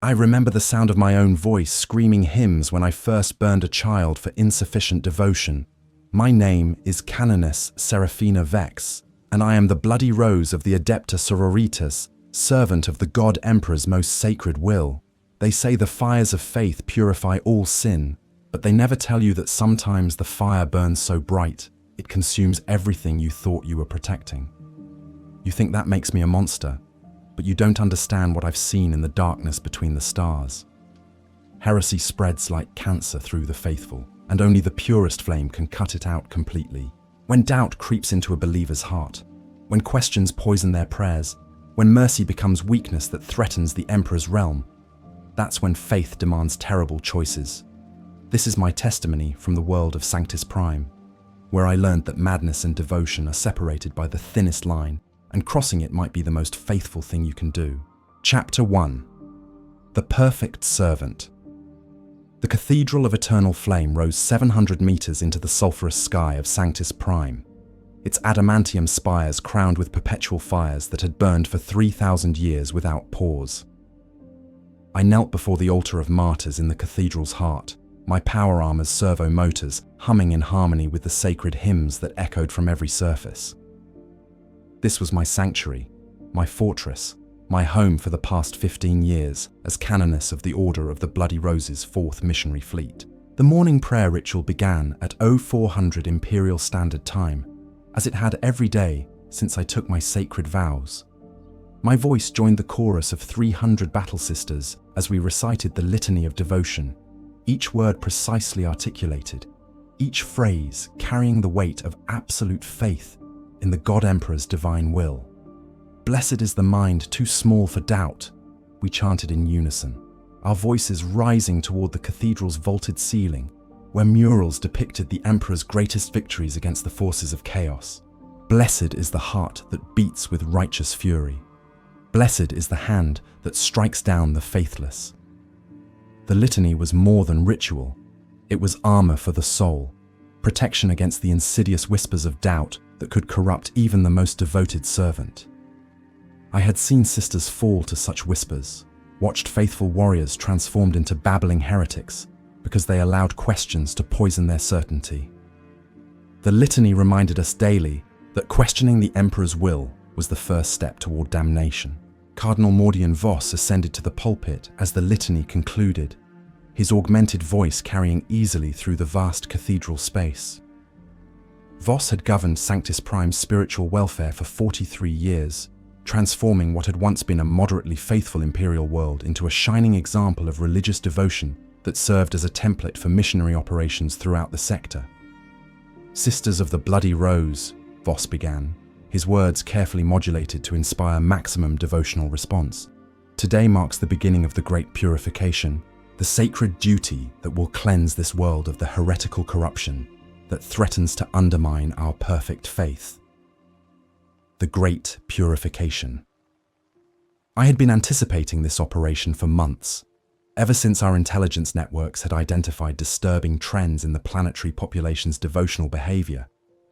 I remember the sound of my own voice screaming hymns when I first burned a child for insufficient devotion. My name is Canoness Seraphina Vex, and I am the bloody rose of the Adepta Sororitas, servant of the God Emperor's most sacred will. They say the fires of faith purify all sin, but they never tell you that sometimes the fire burns so bright, it consumes everything you thought you were protecting. You think that makes me a monster, but you don't understand what I've seen in the darkness between the stars. Heresy spreads like cancer through the faithful, and only the purest flame can cut it out completely. When doubt creeps into a believer's heart, when questions poison their prayers, when mercy becomes weakness that threatens the Emperor's realm, that's when faith demands terrible choices. This is my testimony from the world of Sanctis Prime, where I learned that madness and devotion are separated by the thinnest line, and crossing it might be the most faithful thing you can do. Chapter 1. The Perfect Servant. The Cathedral of Eternal Flame rose 700 meters into the sulphurous sky of Sanctis Prime, its adamantium spires crowned with perpetual fires that had burned for 3,000 years without pause. I knelt before the altar of martyrs in the cathedral's heart, my power armor's servo motors humming in harmony with the sacred hymns that echoed from every surface. This was my sanctuary, my fortress, my home for the past 15 years as Canoness of the Order of the Bloody Rose's 4th Missionary Fleet. The morning prayer ritual began at 0400 Imperial Standard Time, as it had every day since I took my sacred vows. My voice joined the chorus of 300 battle sisters as we recited the litany of devotion, each word precisely articulated, each phrase carrying the weight of absolute faith in the God Emperor's divine will. Blessed is the mind too small for doubt, we chanted in unison, our voices rising toward the cathedral's vaulted ceiling, where murals depicted the Emperor's greatest victories against the forces of chaos. Blessed is the heart that beats with righteous fury. Blessed is the hand that strikes down the faithless. The litany was more than ritual. It was armor for the soul, protection against the insidious whispers of doubt that could corrupt even the most devoted servant. I had seen sisters fall to such whispers, watched faithful warriors transformed into babbling heretics because they allowed questions to poison their certainty. The litany reminded us daily that questioning the Emperor's will was the first step toward damnation. Cardinal Mordian Voss ascended to the pulpit as the litany concluded, his augmented voice carrying easily through the vast cathedral space. Voss had governed Sanctis Prime's spiritual welfare for 43 years, transforming what had once been a moderately faithful imperial world into a shining example of religious devotion that served as a template for missionary operations throughout the sector. Sisters of the Bloody Rose, Voss began, his words carefully modulated to inspire maximum devotional response. Today marks the beginning of the Great Purification, the sacred duty that will cleanse this world of the heretical corruption that threatens to undermine our perfect faith. The Great Purification. I had been anticipating this operation for months, ever since our intelligence networks had identified disturbing trends in the planetary population's devotional behavior.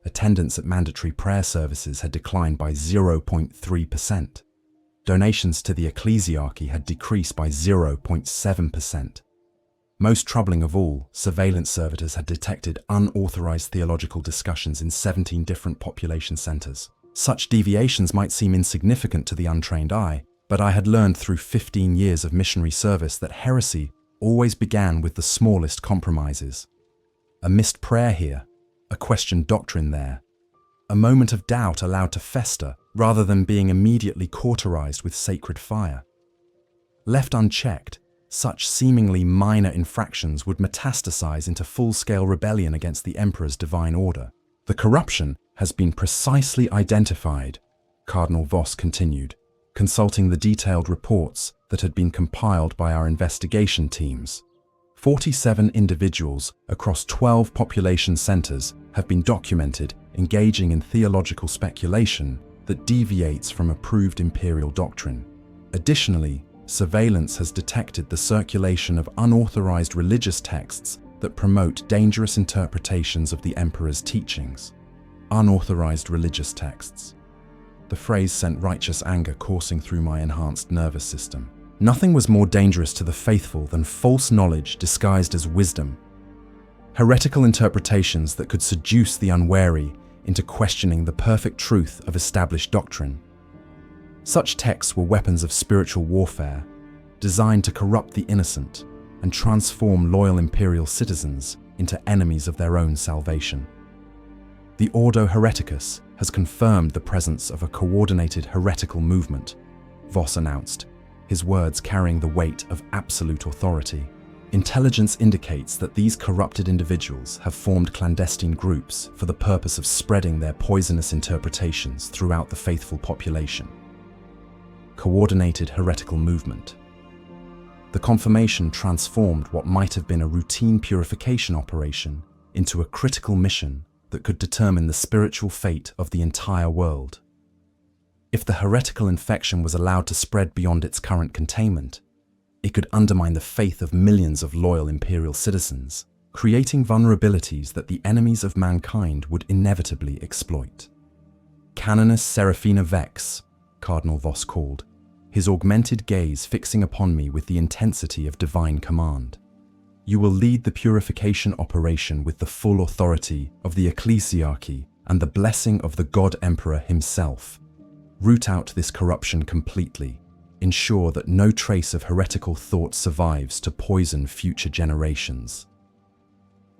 Attendance at mandatory prayer services had declined by 0.3%. Donations to the ecclesiarchy had decreased by 0.7%. Most troubling of all, surveillance servitors had detected unauthorized theological discussions in 17 different population centers. Such deviations might seem insignificant to the untrained eye, but I had learned through 15 years of missionary service that heresy always began with the smallest compromises. A missed prayer here, a questioned doctrine there, a moment of doubt allowed to fester rather than being immediately cauterized with sacred fire. Left unchecked, such seemingly minor infractions would metastasize into full-scale rebellion against the Emperor's divine order. The corruption has been precisely identified, Cardinal Voss continued, consulting the detailed reports that had been compiled by our investigation teams. 47 individuals across 12 population centers have been documented engaging in theological speculation that deviates from approved imperial doctrine. Additionally, surveillance has detected the circulation of unauthorized religious texts that promote dangerous interpretations of the Emperor's teachings. Unauthorized religious texts. The phrase sent righteous anger coursing through my enhanced nervous system. Nothing was more dangerous to the faithful than false knowledge disguised as wisdom. Heretical interpretations that could seduce the unwary into questioning the perfect truth of established doctrine. Such texts were weapons of spiritual warfare, designed to corrupt the innocent and transform loyal imperial citizens into enemies of their own salvation. The Ordo Hereticus has confirmed the presence of a coordinated heretical movement, Voss announced, his words carrying the weight of absolute authority. Intelligence indicates that these corrupted individuals have formed clandestine groups for the purpose of spreading their poisonous interpretations throughout the faithful population. Coordinated heretical movement. The confirmation transformed what might have been a routine purification operation into a critical mission that could determine the spiritual fate of the entire world. If the heretical infection was allowed to spread beyond its current containment, it could undermine the faith of millions of loyal imperial citizens, creating vulnerabilities that the enemies of mankind would inevitably exploit. Canoness Seraphina Vex, Cardinal Voss called, his augmented gaze fixing upon me with the intensity of divine command. You will lead the purification operation with the full authority of the ecclesiarchy and the blessing of the God Emperor himself. Root out this corruption completely. Ensure that no trace of heretical thought survives to poison future generations.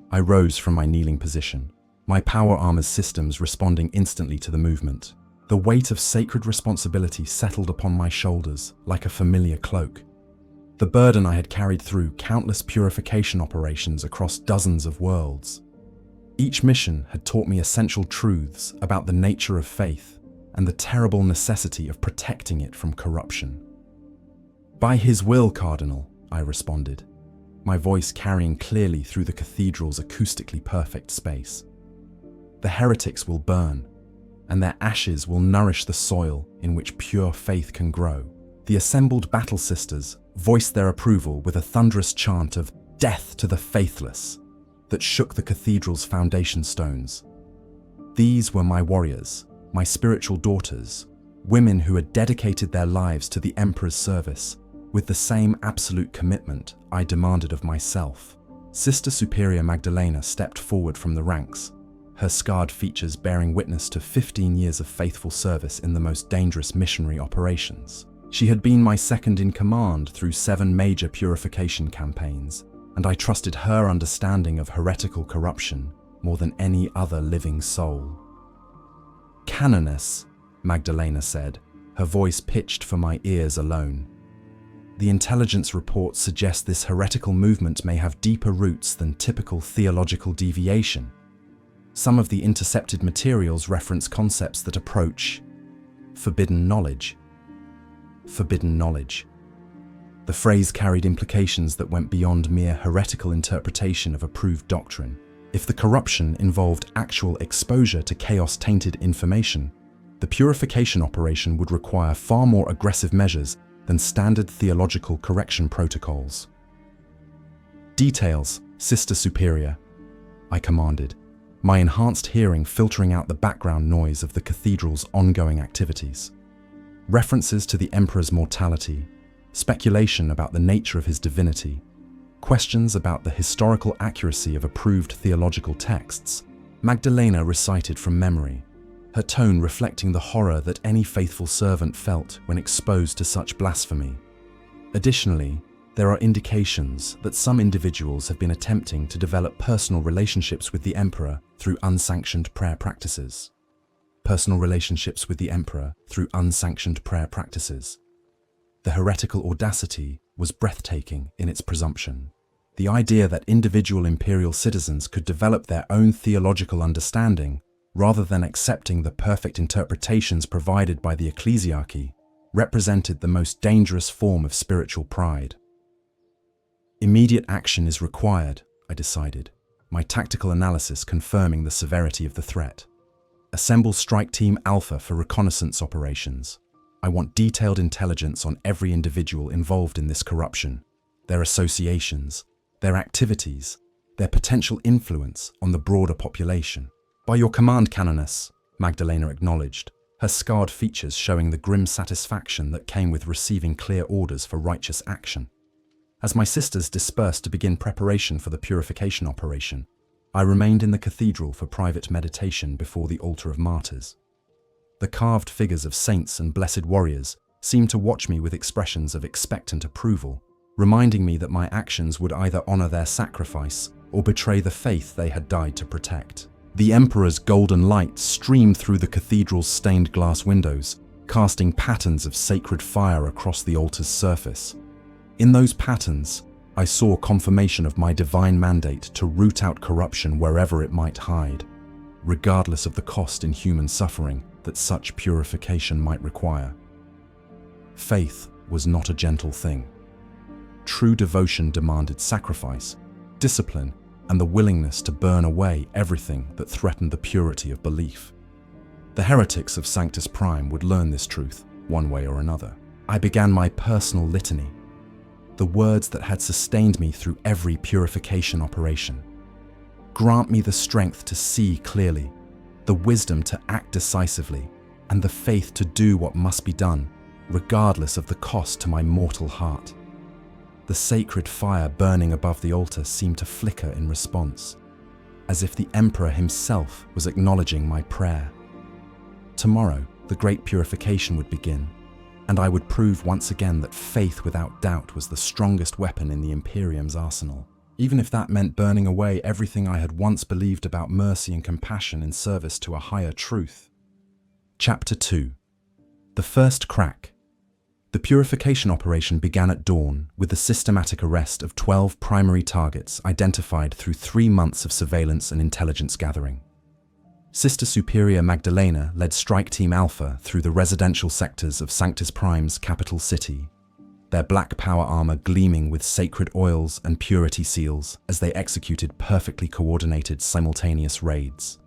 I rose from my kneeling position, my power armor's systems responding instantly to the movement. The weight of sacred responsibility settled upon my shoulders like a familiar cloak. The burden I had carried through countless purification operations across dozens of worlds. Each mission had taught me essential truths about the nature of faith and the terrible necessity of protecting it from corruption. By his will, Cardinal, I responded, my voice carrying clearly through the cathedral's acoustically perfect space. The heretics will burn, and their ashes will nourish the soil in which pure faith can grow. The assembled battle sisters voiced their approval with a thunderous chant of "Death to the faithless" that shook the cathedral's foundation stones. These were my warriors, my spiritual daughters, women who had dedicated their lives to the Emperor's service with the same absolute commitment I demanded of myself. Sister Superior Magdalena stepped forward from the ranks, her scarred features bearing witness to 15 years of faithful service in the most dangerous missionary operations. She had been my second in command through 7 major purification campaigns, and I trusted her understanding of heretical corruption more than any other living soul. Canoness, Magdalena said, her voice pitched for my ears alone. The intelligence reports suggest this heretical movement may have deeper roots than typical theological deviation. Some of the intercepted materials reference concepts that approach forbidden knowledge. Forbidden knowledge. The phrase carried implications that went beyond mere heretical interpretation of approved doctrine. If the corruption involved actual exposure to chaos-tainted information, the purification operation would require far more aggressive measures than standard theological correction protocols. Details, Sister Superior, I commanded, my enhanced hearing filtering out the background noise of the cathedral's ongoing activities. References to the Emperor's mortality, speculation about the nature of his divinity, questions about the historical accuracy of approved theological texts, Magdalena recited from memory, her tone reflecting the horror that any faithful servant felt when exposed to such blasphemy. Additionally, there are indications that some individuals have been attempting to develop personal relationships with the Emperor through unsanctioned prayer practices. Personal relationships with the Emperor through unsanctioned prayer practices. The heretical audacity was breathtaking in its presumption. The idea that individual imperial citizens could develop their own theological understanding rather than accepting the perfect interpretations provided by the ecclesiarchy represented the most dangerous form of spiritual pride. Immediate action is required, I decided, my tactical analysis confirming the severity of the threat. Assemble Strike Team Alpha for reconnaissance operations. I want detailed intelligence on every individual involved in this corruption, their associations, their activities, their potential influence on the broader population. By your command, Canoness, Magdalena acknowledged, her scarred features showing the grim satisfaction that came with receiving clear orders for righteous action. As my sisters dispersed to begin preparation for the purification operation, I remained in the cathedral for private meditation before the altar of martyrs. The carved figures of saints and blessed warriors seemed to watch me with expressions of expectant approval, reminding me that my actions would either honor their sacrifice or betray the faith they had died to protect. The Emperor's golden light streamed through the cathedral's stained glass windows, casting patterns of sacred fire across the altar's surface. In those patterns, I saw confirmation of my divine mandate to root out corruption wherever it might hide, regardless of the cost in human suffering that such purification might require. Faith was not a gentle thing. True devotion demanded sacrifice, discipline, and the willingness to burn away everything that threatened the purity of belief. The heretics of Sanctis Prime would learn this truth, one way or another. I began my personal litany, the words that had sustained me through every purification operation. Grant me the strength to see clearly, the wisdom to act decisively, and the faith to do what must be done, regardless of the cost to my mortal heart. The sacred fire burning above the altar seemed to flicker in response, as if the Emperor himself was acknowledging my prayer. Tomorrow, the great purification would begin, and I would prove once again that faith without doubt was the strongest weapon in the Imperium's arsenal, even if that meant burning away everything I had once believed about mercy and compassion in service to a higher truth. Chapter 2. The First Crack. The purification operation began at dawn with the systematic arrest of 12 primary targets identified through 3 months of surveillance and intelligence gathering. Sister Superior Magdalena led Strike Team Alpha through the residential sectors of Sanctis Prime's capital city, their black power armor gleaming with sacred oils and purity seals as they executed perfectly coordinated simultaneous raids.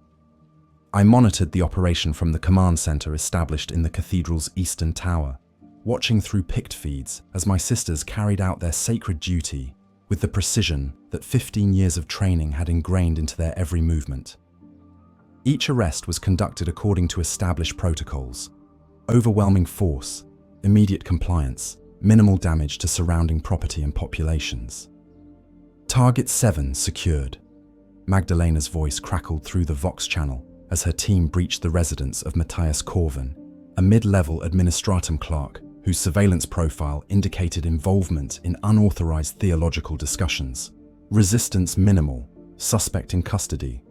I monitored the operation from the command center established in the cathedral's eastern tower, watching through pict feeds as my sisters carried out their sacred duty with the precision that 15 years of training had ingrained into their every movement. Each arrest was conducted according to established protocols: overwhelming force, immediate compliance, minimal damage to surrounding property and populations. Target 7 secured. Magdalena's voice crackled through the Vox channel as her team breached the residence of Matthias Corvin, a mid-level administratum clerk whose surveillance profile indicated involvement in unauthorized theological discussions. Resistance minimal, suspect in custody.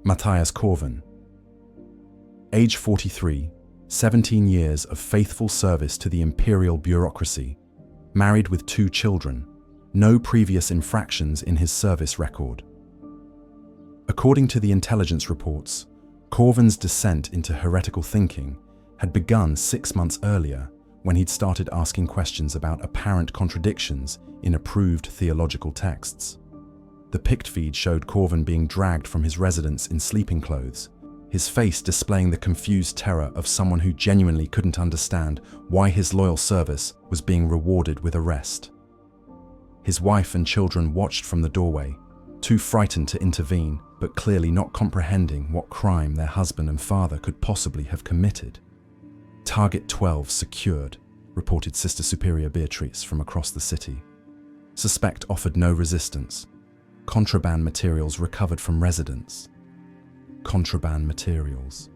Matthias Corvin. Age 43, 17 years of faithful service to the imperial bureaucracy, married with 2 children, no previous infractions in his service record. According to the intelligence reports, Corvin's descent into heretical thinking had begun 6 months earlier when he'd started asking questions about apparent contradictions in approved theological texts. The pict feed showed Corvin being dragged from his residence in sleeping clothes, his face displaying the confused terror of someone who genuinely couldn't understand why his loyal service was being rewarded with arrest. His wife and children watched from the doorway, too frightened to intervene, but clearly not comprehending what crime their husband and father could possibly have committed. Target 12 secured, reported Sister Superior Beatrice from across the city. Suspect offered no resistance. Contraband materials recovered from residents. Contraband materials.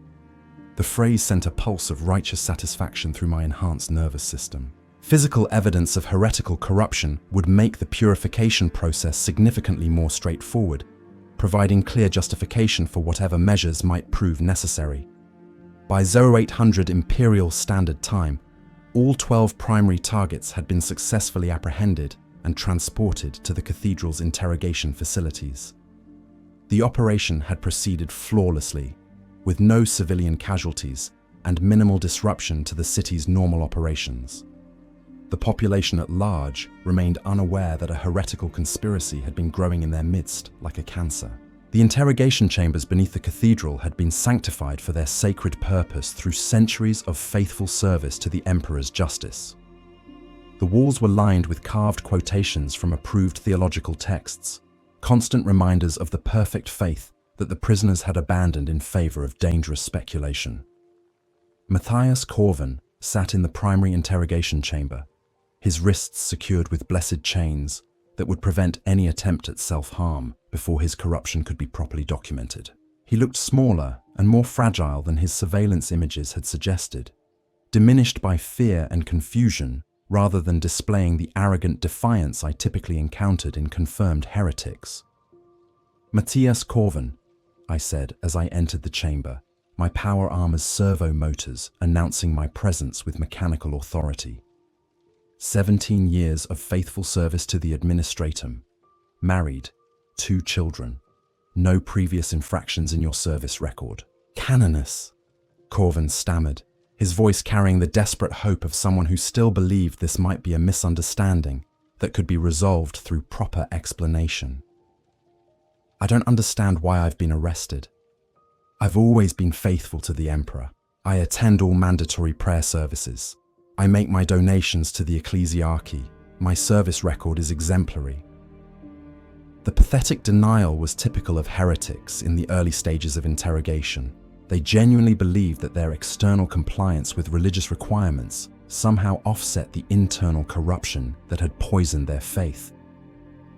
The phrase sent a pulse of righteous satisfaction through my enhanced nervous system. Physical evidence of heretical corruption would make the purification process significantly more straightforward, providing clear justification for whatever measures might prove necessary. By 0800 Imperial Standard Time, all 12 primary targets had been successfully apprehended and transported to the cathedral's interrogation facilities. The operation had proceeded flawlessly, with no civilian casualties and minimal disruption to the city's normal operations. The population at large remained unaware that a heretical conspiracy had been growing in their midst like a cancer. The interrogation chambers beneath the cathedral had been sanctified for their sacred purpose through centuries of faithful service to the Emperor's justice. The walls were lined with carved quotations from approved theological texts, constant reminders of the perfect faith that the prisoners had abandoned in favor of dangerous speculation. Matthias Corvin sat in the primary interrogation chamber, his wrists secured with blessed chains that would prevent any attempt at self-harm before his corruption could be properly documented. He looked smaller and more fragile than his surveillance images had suggested, diminished by fear and confusion rather than displaying the arrogant defiance I typically encountered in confirmed heretics. "Matthias Corvin," I said as I entered the chamber, my power armor's servo motors announcing my presence with mechanical authority. 17 years of faithful service to the administratum, married, 2 children, no previous infractions in your service record. "Canoness," Corvin stammered, his voice carrying the desperate hope of someone who still believed this might be a misunderstanding that could be resolved through proper explanation. "I don't understand why I've been arrested. I've always been faithful to the Emperor. I attend all mandatory prayer services. I make my donations to the ecclesiarchy. My service record is exemplary." The pathetic denial was typical of heretics in the early stages of interrogation. They genuinely believed that their external compliance with religious requirements somehow offset the internal corruption that had poisoned their faith.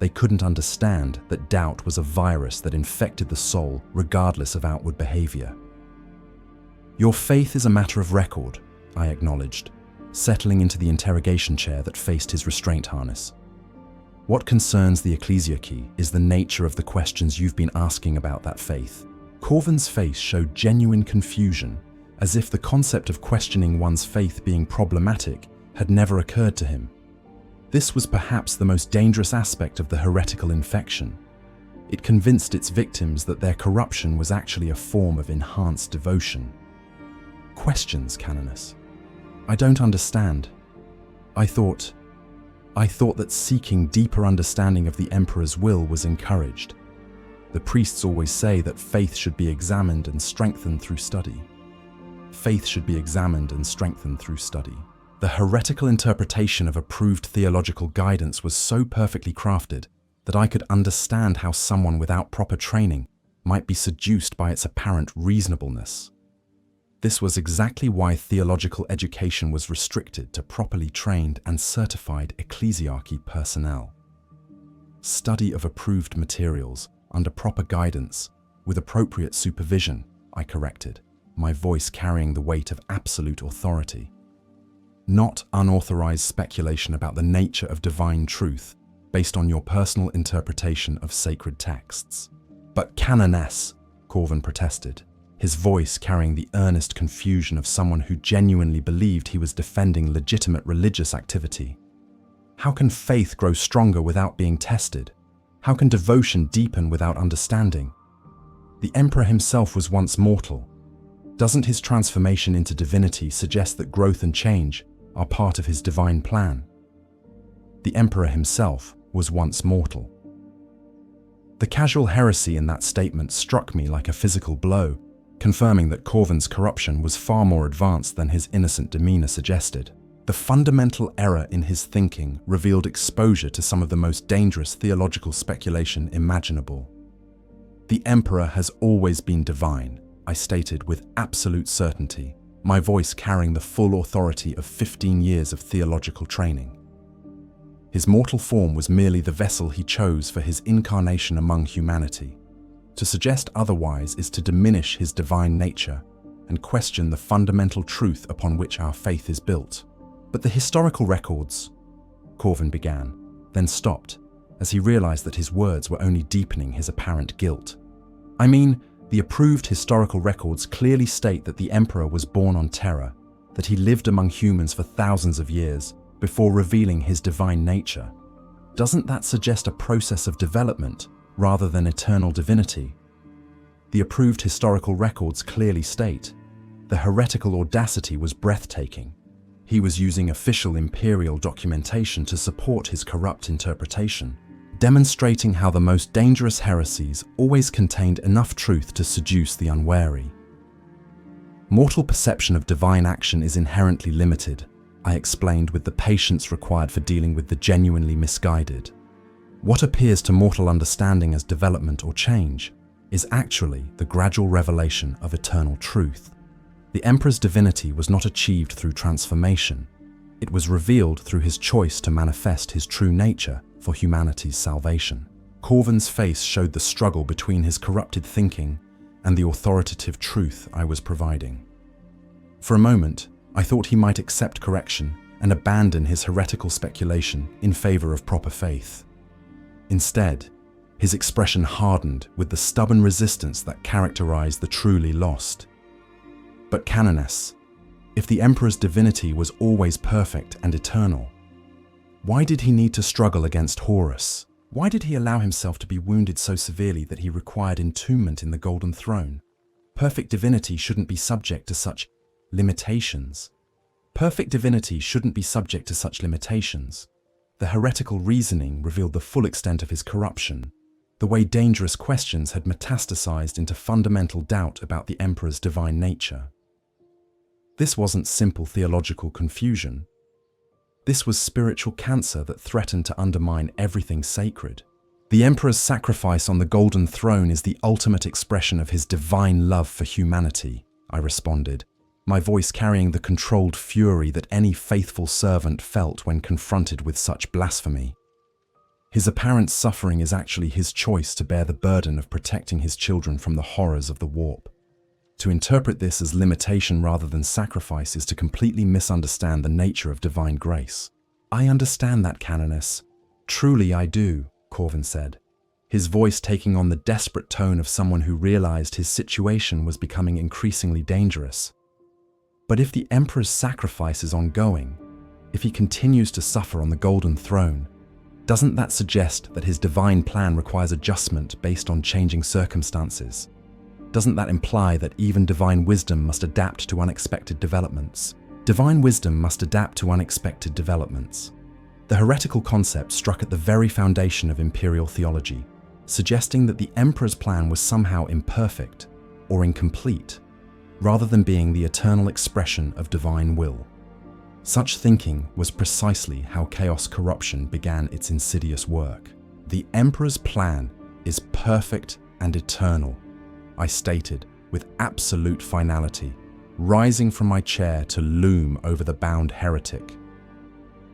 They couldn't understand that doubt was a virus that infected the soul regardless of outward behavior. "Your faith is a matter of record," I acknowledged, settling into the interrogation chair that faced his restraint harness. "What concerns the ecclesiarchy is the nature of the questions you've been asking about that faith." Corvin's face showed genuine confusion, as if the concept of questioning one's faith being problematic had never occurred to him. This was perhaps the most dangerous aspect of the heretical infection. It convinced its victims that their corruption was actually a form of enhanced devotion. "Questions, Canoness? I don't understand. I thought that seeking deeper understanding of the Emperor's will was encouraged. The priests always say that faith should be examined and strengthened through study. Faith should be examined and strengthened through study." The heretical interpretation of approved theological guidance was so perfectly crafted that I could understand how someone without proper training might be seduced by its apparent reasonableness. This was exactly why theological education was restricted to properly trained and certified ecclesiarchy personnel. Study of approved materials under proper guidance, with appropriate supervision, I corrected, my voice carrying the weight of absolute authority. Not unauthorized speculation about the nature of divine truth based on your personal interpretation of sacred texts. "But Canoness," Corvin protested, his voice carrying the earnest confusion of someone who genuinely believed he was defending legitimate religious activity. "How can faith grow stronger without being tested? How can devotion deepen without understanding? The Emperor himself was once mortal. Doesn't his transformation into divinity suggest that growth and change are part of his divine plan? The Emperor himself was once mortal." The casual heresy in that statement struck me like a physical blow, confirming that Corvin's corruption was far more advanced than his innocent demeanor suggested. The fundamental error in his thinking revealed exposure to some of the most dangerous theological speculation imaginable. "The Emperor has always been divine," I stated with absolute certainty, my voice carrying the full authority of 15 years of theological training. His mortal form was merely the vessel he chose for his incarnation among humanity. To suggest otherwise is to diminish his divine nature and question the fundamental truth upon which our faith is built. "But the historical records," Corvin began, then stopped, as he realized that his words were only deepening his apparent guilt. "I mean, the approved historical records clearly state that the Emperor was born on Terra, that he lived among humans for thousands of years before revealing his divine nature. Doesn't that suggest a process of development rather than eternal divinity? The approved historical records clearly state the heretical audacity was breathtaking. He was using official imperial documentation to support his corrupt interpretation, demonstrating how the most dangerous heresies always contained enough truth to seduce the unwary. Mortal perception of divine action is inherently limited, I explained with the patience required for dealing with the genuinely misguided. What appears to mortal understanding as development or change is actually the gradual revelation of eternal truth. The Emperor's divinity was not achieved through transformation. It was revealed through his choice to manifest his true nature for humanity's salvation. Corvin's face showed the struggle between his corrupted thinking and the authoritative truth I was providing. For a moment, I thought he might accept correction and abandon his heretical speculation in favor of proper faith. Instead, his expression hardened with the stubborn resistance that characterized the truly lost. But Canoness, if the Emperor's divinity was always perfect and eternal, why did he need to struggle against Horus? Why did he allow himself to be wounded so severely that he required entombment in the Golden Throne? Perfect divinity shouldn't be subject to such limitations. Perfect divinity shouldn't be subject to such limitations. The heretical reasoning revealed the full extent of his corruption, the way dangerous questions had metastasized into fundamental doubt about the Emperor's divine nature. This wasn't simple theological confusion. This was spiritual cancer that threatened to undermine everything sacred. The Emperor's sacrifice on the Golden Throne is the ultimate expression of his divine love for humanity, I responded, my voice carrying the controlled fury that any faithful servant felt when confronted with such blasphemy. His apparent suffering is actually his choice to bear the burden of protecting his children from the horrors of the warp. To interpret this as limitation rather than sacrifice is to completely misunderstand the nature of divine grace. I understand that, Canoness. Truly I do, Corvin said, his voice taking on the desperate tone of someone who realized his situation was becoming increasingly dangerous. But if the Emperor's sacrifice is ongoing, if he continues to suffer on the Golden Throne, doesn't that suggest that his divine plan requires adjustment based on changing circumstances? Doesn't that imply that even divine wisdom must adapt to unexpected developments? Divine wisdom must adapt to unexpected developments. The heretical concept struck at the very foundation of imperial theology, suggesting that the Emperor's plan was somehow imperfect or incomplete, rather than being the eternal expression of divine will. Such thinking was precisely how chaos corruption began its insidious work. The Emperor's plan is perfect and eternal, I stated with absolute finality, rising from my chair to loom over the bound heretic.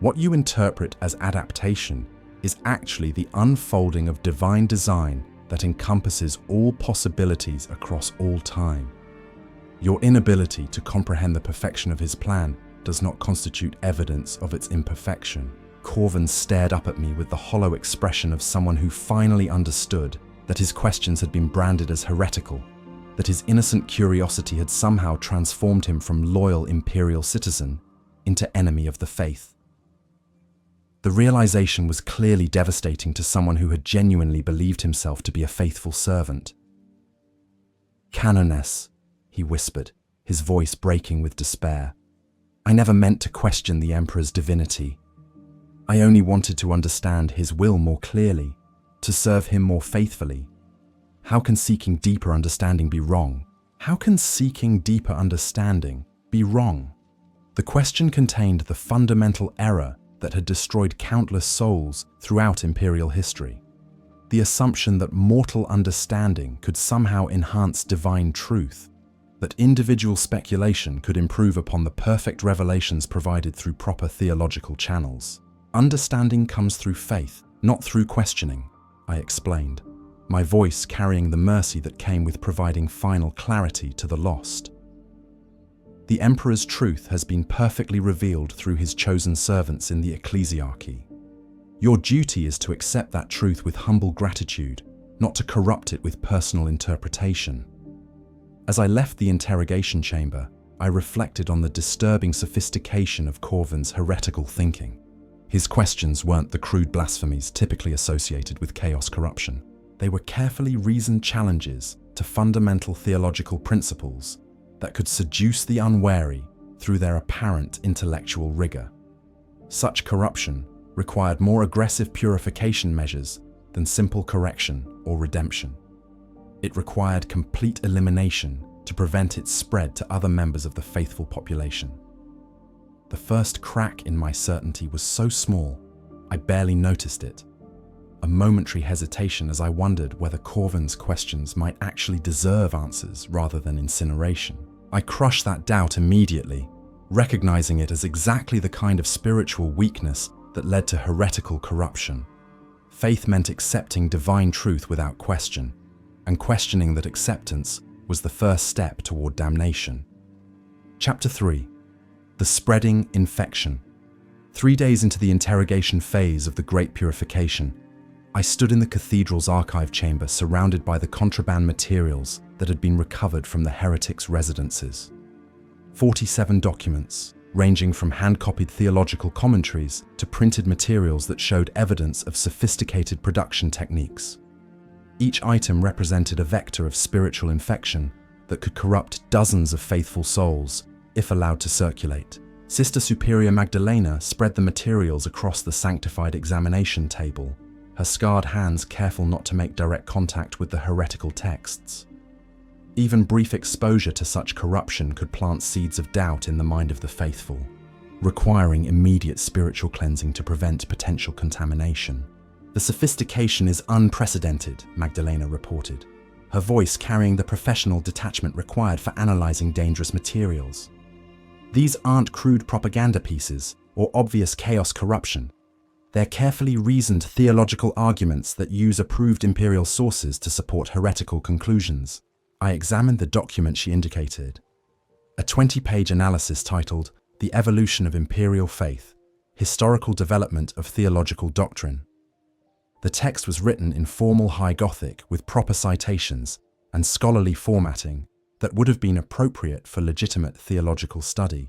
What you interpret as adaptation is actually the unfolding of divine design that encompasses all possibilities across all time. Your inability to comprehend the perfection of his plan does not constitute evidence of its imperfection. Corvin stared up at me with the hollow expression of someone who finally understood that his questions had been branded as heretical, that his innocent curiosity had somehow transformed him from loyal imperial citizen into enemy of the faith. The realization was clearly devastating to someone who had genuinely believed himself to be a faithful servant. Canoness, he whispered, his voice breaking with despair. I never meant to question the Emperor's divinity. I only wanted to understand his will more clearly, to serve him more faithfully. How can seeking deeper understanding be wrong? How can seeking deeper understanding be wrong? The question contained the fundamental error that had destroyed countless souls throughout imperial history. The assumption that mortal understanding could somehow enhance divine truth, that individual speculation could improve upon the perfect revelations provided through proper theological channels. Understanding comes through faith, not through questioning, I explained, my voice carrying the mercy that came with providing final clarity to the lost. The Emperor's truth has been perfectly revealed through his chosen servants in the ecclesiarchy. Your duty is to accept that truth with humble gratitude, not to corrupt it with personal interpretation. As I left the interrogation chamber, I reflected on the disturbing sophistication of Corvin's heretical thinking. His questions weren't the crude blasphemies typically associated with chaos corruption. They were carefully reasoned challenges to fundamental theological principles that could seduce the unwary through their apparent intellectual rigor. Such corruption required more aggressive purification measures than simple correction or redemption. It required complete elimination to prevent its spread to other members of the faithful population. The first crack in my certainty was so small, I barely noticed it. A momentary hesitation as I wondered whether Corvin's questions might actually deserve answers rather than incineration. I crushed that doubt immediately, recognizing it as exactly the kind of spiritual weakness that led to heretical corruption. Faith meant accepting divine truth without question, and questioning that acceptance was the first step toward damnation. Chapter 3. The Spreading Infection. 3 days into the interrogation phase of the Great Purification, I stood in the cathedral's archive chamber surrounded by the contraband materials that had been recovered from the heretics' residences. 47 documents, ranging from hand-copied theological commentaries to printed materials that showed evidence of sophisticated production techniques. Each item represented a vector of spiritual infection that could corrupt dozens of faithful souls if allowed to circulate. Sister Superior Magdalena spread the materials across the sanctified examination table, her scarred hands careful not to make direct contact with the heretical texts. Even brief exposure to such corruption could plant seeds of doubt in the mind of the faithful, requiring immediate spiritual cleansing to prevent potential contamination. "The sophistication is unprecedented," Magdalena reported, her voice carrying the professional detachment required for analyzing dangerous materials. "These aren't crude propaganda pieces or obvious chaos corruption. They're carefully reasoned theological arguments that use approved imperial sources to support heretical conclusions." I examined the document she indicated, a 20-page analysis titled "The Evolution of Imperial Faith: Historical Development of Theological Doctrine." The text was written in formal High Gothic with proper citations and scholarly formatting that would have been appropriate for legitimate theological study.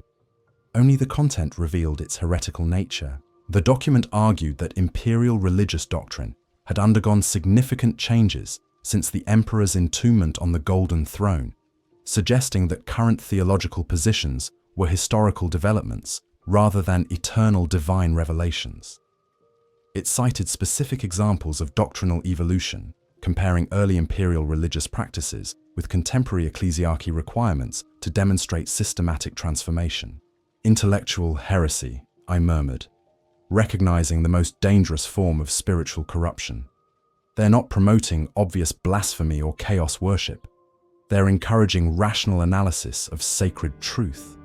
Only the content revealed its heretical nature. The document argued that imperial religious doctrine had undergone significant changes since the emperor's entombment on the Golden Throne, suggesting that current theological positions were historical developments rather than eternal divine revelations. It cited specific examples of doctrinal evolution, comparing early imperial religious practices with contemporary ecclesiarchy requirements to demonstrate systematic transformation. "Intellectual heresy," I murmured, recognizing the most dangerous form of spiritual corruption. They're not promoting obvious blasphemy or chaos worship. They're encouraging rational analysis of sacred truth.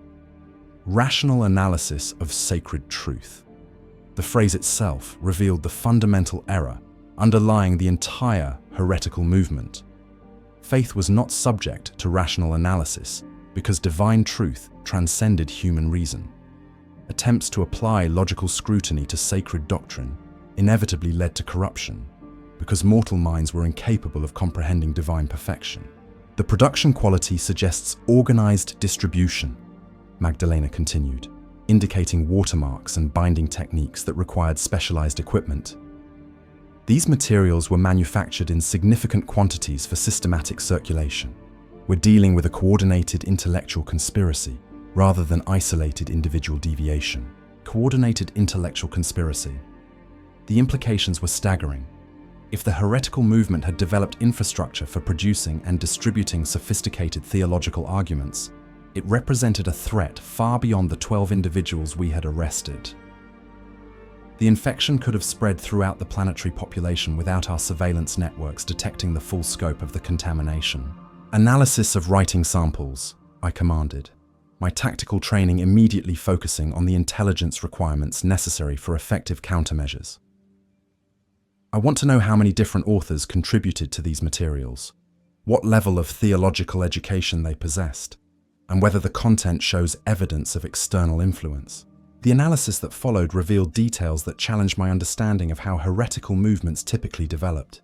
Rational analysis of sacred truth. The phrase itself revealed the fundamental error underlying the entire heretical movement. Faith was not subject to rational analysis because divine truth transcended human reason. Attempts to apply logical scrutiny to sacred doctrine inevitably led to corruption, because mortal minds were incapable of comprehending divine perfection. "The production quality suggests organized distribution," Magdalena continued, indicating watermarks and binding techniques that required specialized equipment. "These materials were manufactured in significant quantities for systematic circulation. We're dealing with a coordinated intellectual conspiracy rather than isolated individual deviation." Coordinated intellectual conspiracy. The implications were staggering. If the heretical movement had developed infrastructure for producing and distributing sophisticated theological arguments, it represented a threat far beyond the 12 individuals we had arrested. The infection could have spread throughout the planetary population without our surveillance networks detecting the full scope of the contamination. "Analysis of writing samples," I commanded, my tactical training immediately focusing on the intelligence requirements necessary for effective countermeasures. "I want to know how many different authors contributed to these materials, what level of theological education they possessed, and whether the content shows evidence of external influence." The analysis that followed revealed details that challenged my understanding of how heretical movements typically developed.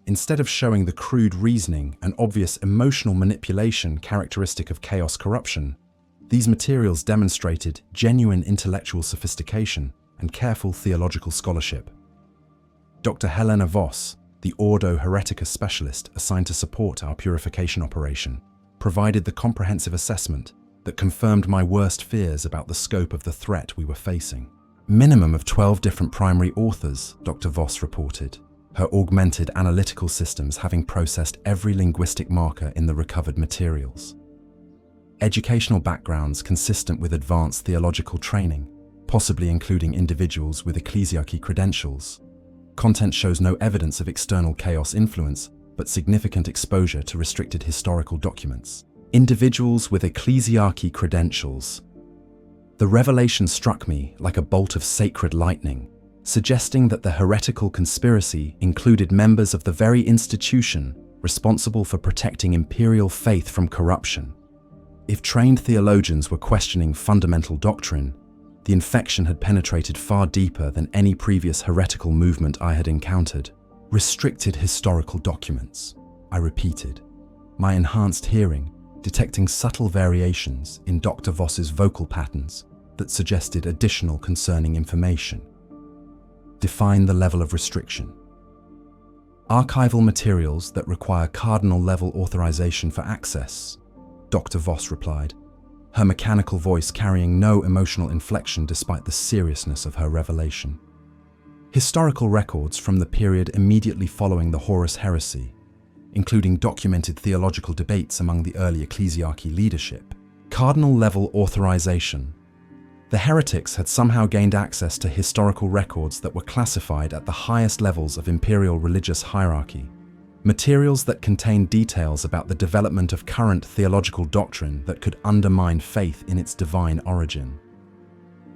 Instead of showing the crude reasoning and obvious emotional manipulation characteristic of chaos corruption, these materials demonstrated genuine intellectual sophistication and careful theological scholarship. Dr. Helena Voss, the Ordo Hereticus specialist assigned to support our purification operation, provided the comprehensive assessment that confirmed my worst fears about the scope of the threat we were facing. "Minimum of 12 different primary authors," Dr. Voss reported, her augmented analytical systems having processed every linguistic marker in the recovered materials. Educational backgrounds consistent with advanced theological training, possibly including individuals with ecclesiarchy credentials. Content shows no evidence of external chaos influence, but significant exposure to restricted historical documents. individuals with ecclesiarchy credentials. The revelation struck me like a bolt of sacred lightning, suggesting that the heretical conspiracy included members of the very institution responsible for protecting imperial faith from corruption. If trained theologians were questioning fundamental doctrine, the infection had penetrated far deeper than any previous heretical movement I had encountered. Restricted historical documents, I repeated, my enhanced hearing detecting subtle variations in Dr. Voss's vocal patterns that suggested additional concerning information. Define the level of restriction. Archival materials that require cardinal-level authorization for access, Dr. Voss replied, her mechanical voice carrying no emotional inflection despite the seriousness of her revelation. Historical records from the period immediately following the Horus Heresy, including documented theological debates among the early ecclesiarchy leadership. Cardinal-level authorization. The heretics had somehow gained access to historical records that were classified at the highest levels of imperial religious hierarchy, materials that contained details about the development of current theological doctrine that could undermine faith in its divine origin.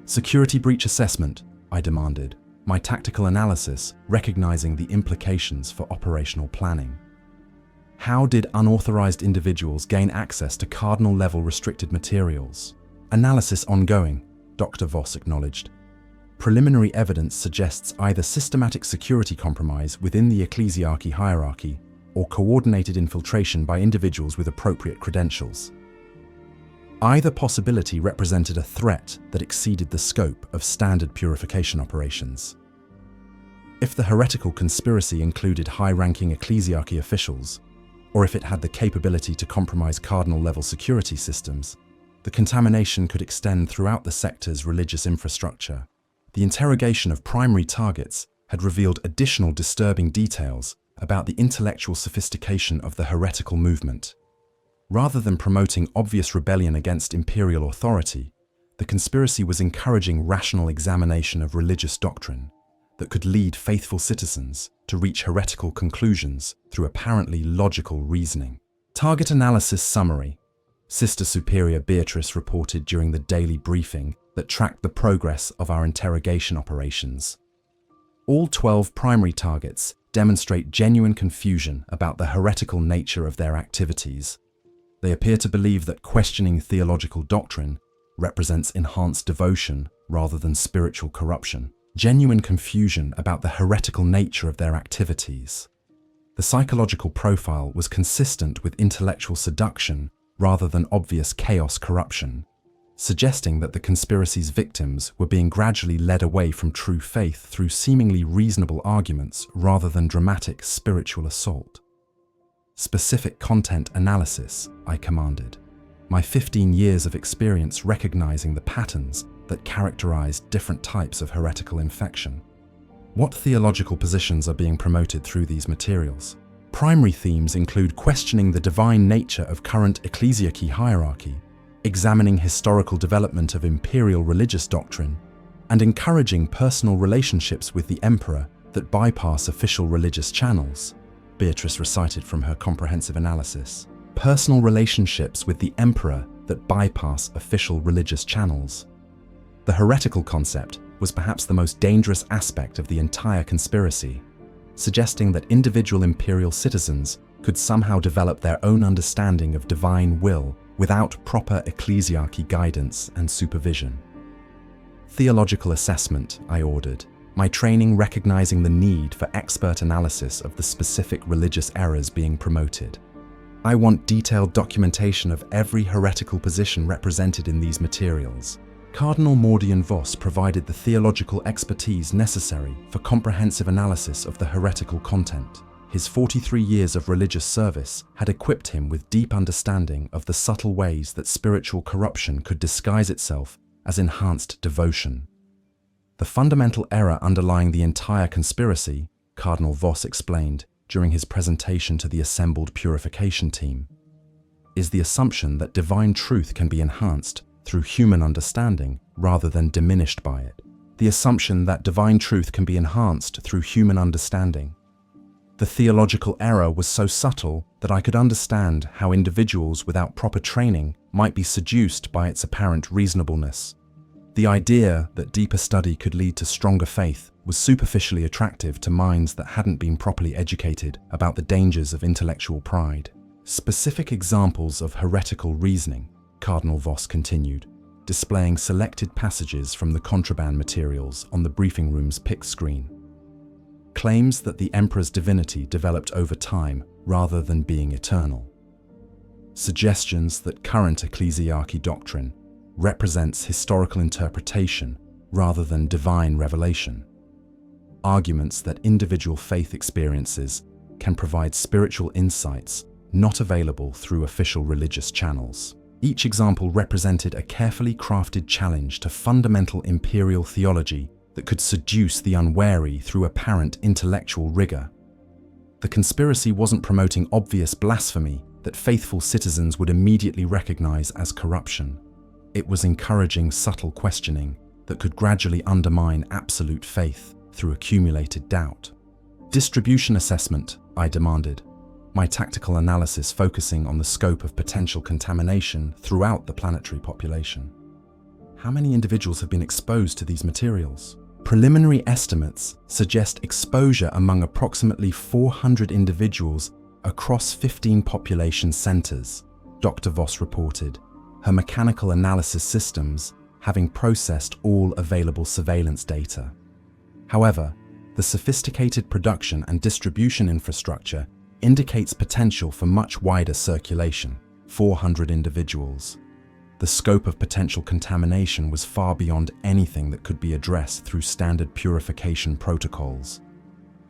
Security breach assessment, I demanded, my tactical analysis recognizing the implications for operational planning. How did unauthorized individuals gain access to cardinal-level restricted materials? Analysis ongoing, Dr. Voss acknowledged. Preliminary evidence suggests either systematic security compromise within the ecclesiarchy hierarchy or coordinated infiltration by individuals with appropriate credentials. Either possibility represented a threat that exceeded the scope of standard purification operations. If the heretical conspiracy included high-ranking ecclesiarchy officials, or if it had the capability to compromise cardinal-level security systems, the contamination could extend throughout the sector's religious infrastructure. The interrogation of primary targets had revealed additional disturbing details about the intellectual sophistication of the heretical movement. Rather than promoting obvious rebellion against imperial authority, the conspiracy was encouraging rational examination of religious doctrine that could lead faithful citizens to reach heretical conclusions through apparently logical reasoning. Target analysis summary. Sister Superior Beatrice reported during the daily briefing that tracked the progress of our interrogation operations. All 12 primary targets demonstrate genuine confusion about the heretical nature of their activities. They appear to believe that questioning theological doctrine represents enhanced devotion rather than spiritual corruption. Genuine confusion about the heretical nature of their activities. The psychological profile was consistent with intellectual seduction rather than obvious chaos corruption, suggesting that the conspiracy's victims were being gradually led away from true faith through seemingly reasonable arguments rather than dramatic spiritual assault. Specific content analysis, I commanded, my 15 years of experience recognizing the patterns that characterized different types of heretical infection. What theological positions are being promoted through these materials? Primary themes include questioning the divine nature of current ecclesiarchy hierarchy, examining historical development of imperial religious doctrine, and encouraging personal relationships with the emperor that bypass official religious channels, Beatrice recited from her comprehensive analysis. Personal relationships with the emperor that bypass official religious channels. The heretical concept was perhaps the most dangerous aspect of the entire conspiracy, suggesting that individual imperial citizens could somehow develop their own understanding of divine will without proper ecclesiarchy guidance and supervision. Theological assessment, I ordered, my training recognizing the need for expert analysis of the specific religious errors being promoted. I want detailed documentation of every heretical position represented in these materials. Cardinal Mordian Voss provided the theological expertise necessary for comprehensive analysis of the heretical content. His 43 years of religious service had equipped him with deep understanding of the subtle ways that spiritual corruption could disguise itself as enhanced devotion. The fundamental error underlying the entire conspiracy, Cardinal Voss explained during his presentation to the assembled purification team, is the assumption that divine truth can be enhanced through human understanding rather than diminished by it. The assumption that divine truth can be enhanced through human understanding. The theological error was so subtle that I could understand how individuals without proper training might be seduced by its apparent reasonableness. The idea that deeper study could lead to stronger faith was superficially attractive to minds that hadn't been properly educated about the dangers of intellectual pride. Specific examples of heretical reasoning, Cardinal Voss continued, displaying selected passages from the contraband materials on the briefing room's pick screen. Claims that the emperor's divinity developed over time rather than being eternal. Suggestions that current ecclesiarchy doctrine represents historical interpretation rather than divine revelation. Arguments that individual faith experiences can provide spiritual insights not available through official religious channels. Each example represented a carefully crafted challenge to fundamental imperial theology that could seduce the unwary through apparent intellectual rigor. The conspiracy wasn't promoting obvious blasphemy that faithful citizens would immediately recognize as corruption. It was encouraging subtle questioning that could gradually undermine absolute faith through accumulated doubt. Distribution assessment, I demanded, my tactical analysis focusing on the scope of potential contamination throughout the planetary population. How many individuals have been exposed to these materials? Preliminary estimates suggest exposure among approximately 400 individuals across 15 population centers, Dr. Voss reported, her mechanical analysis systems having processed all available surveillance data. However, the sophisticated production and distribution infrastructure indicates potential for much wider circulation, 400 individuals. The scope of potential contamination was far beyond anything that could be addressed through standard purification protocols.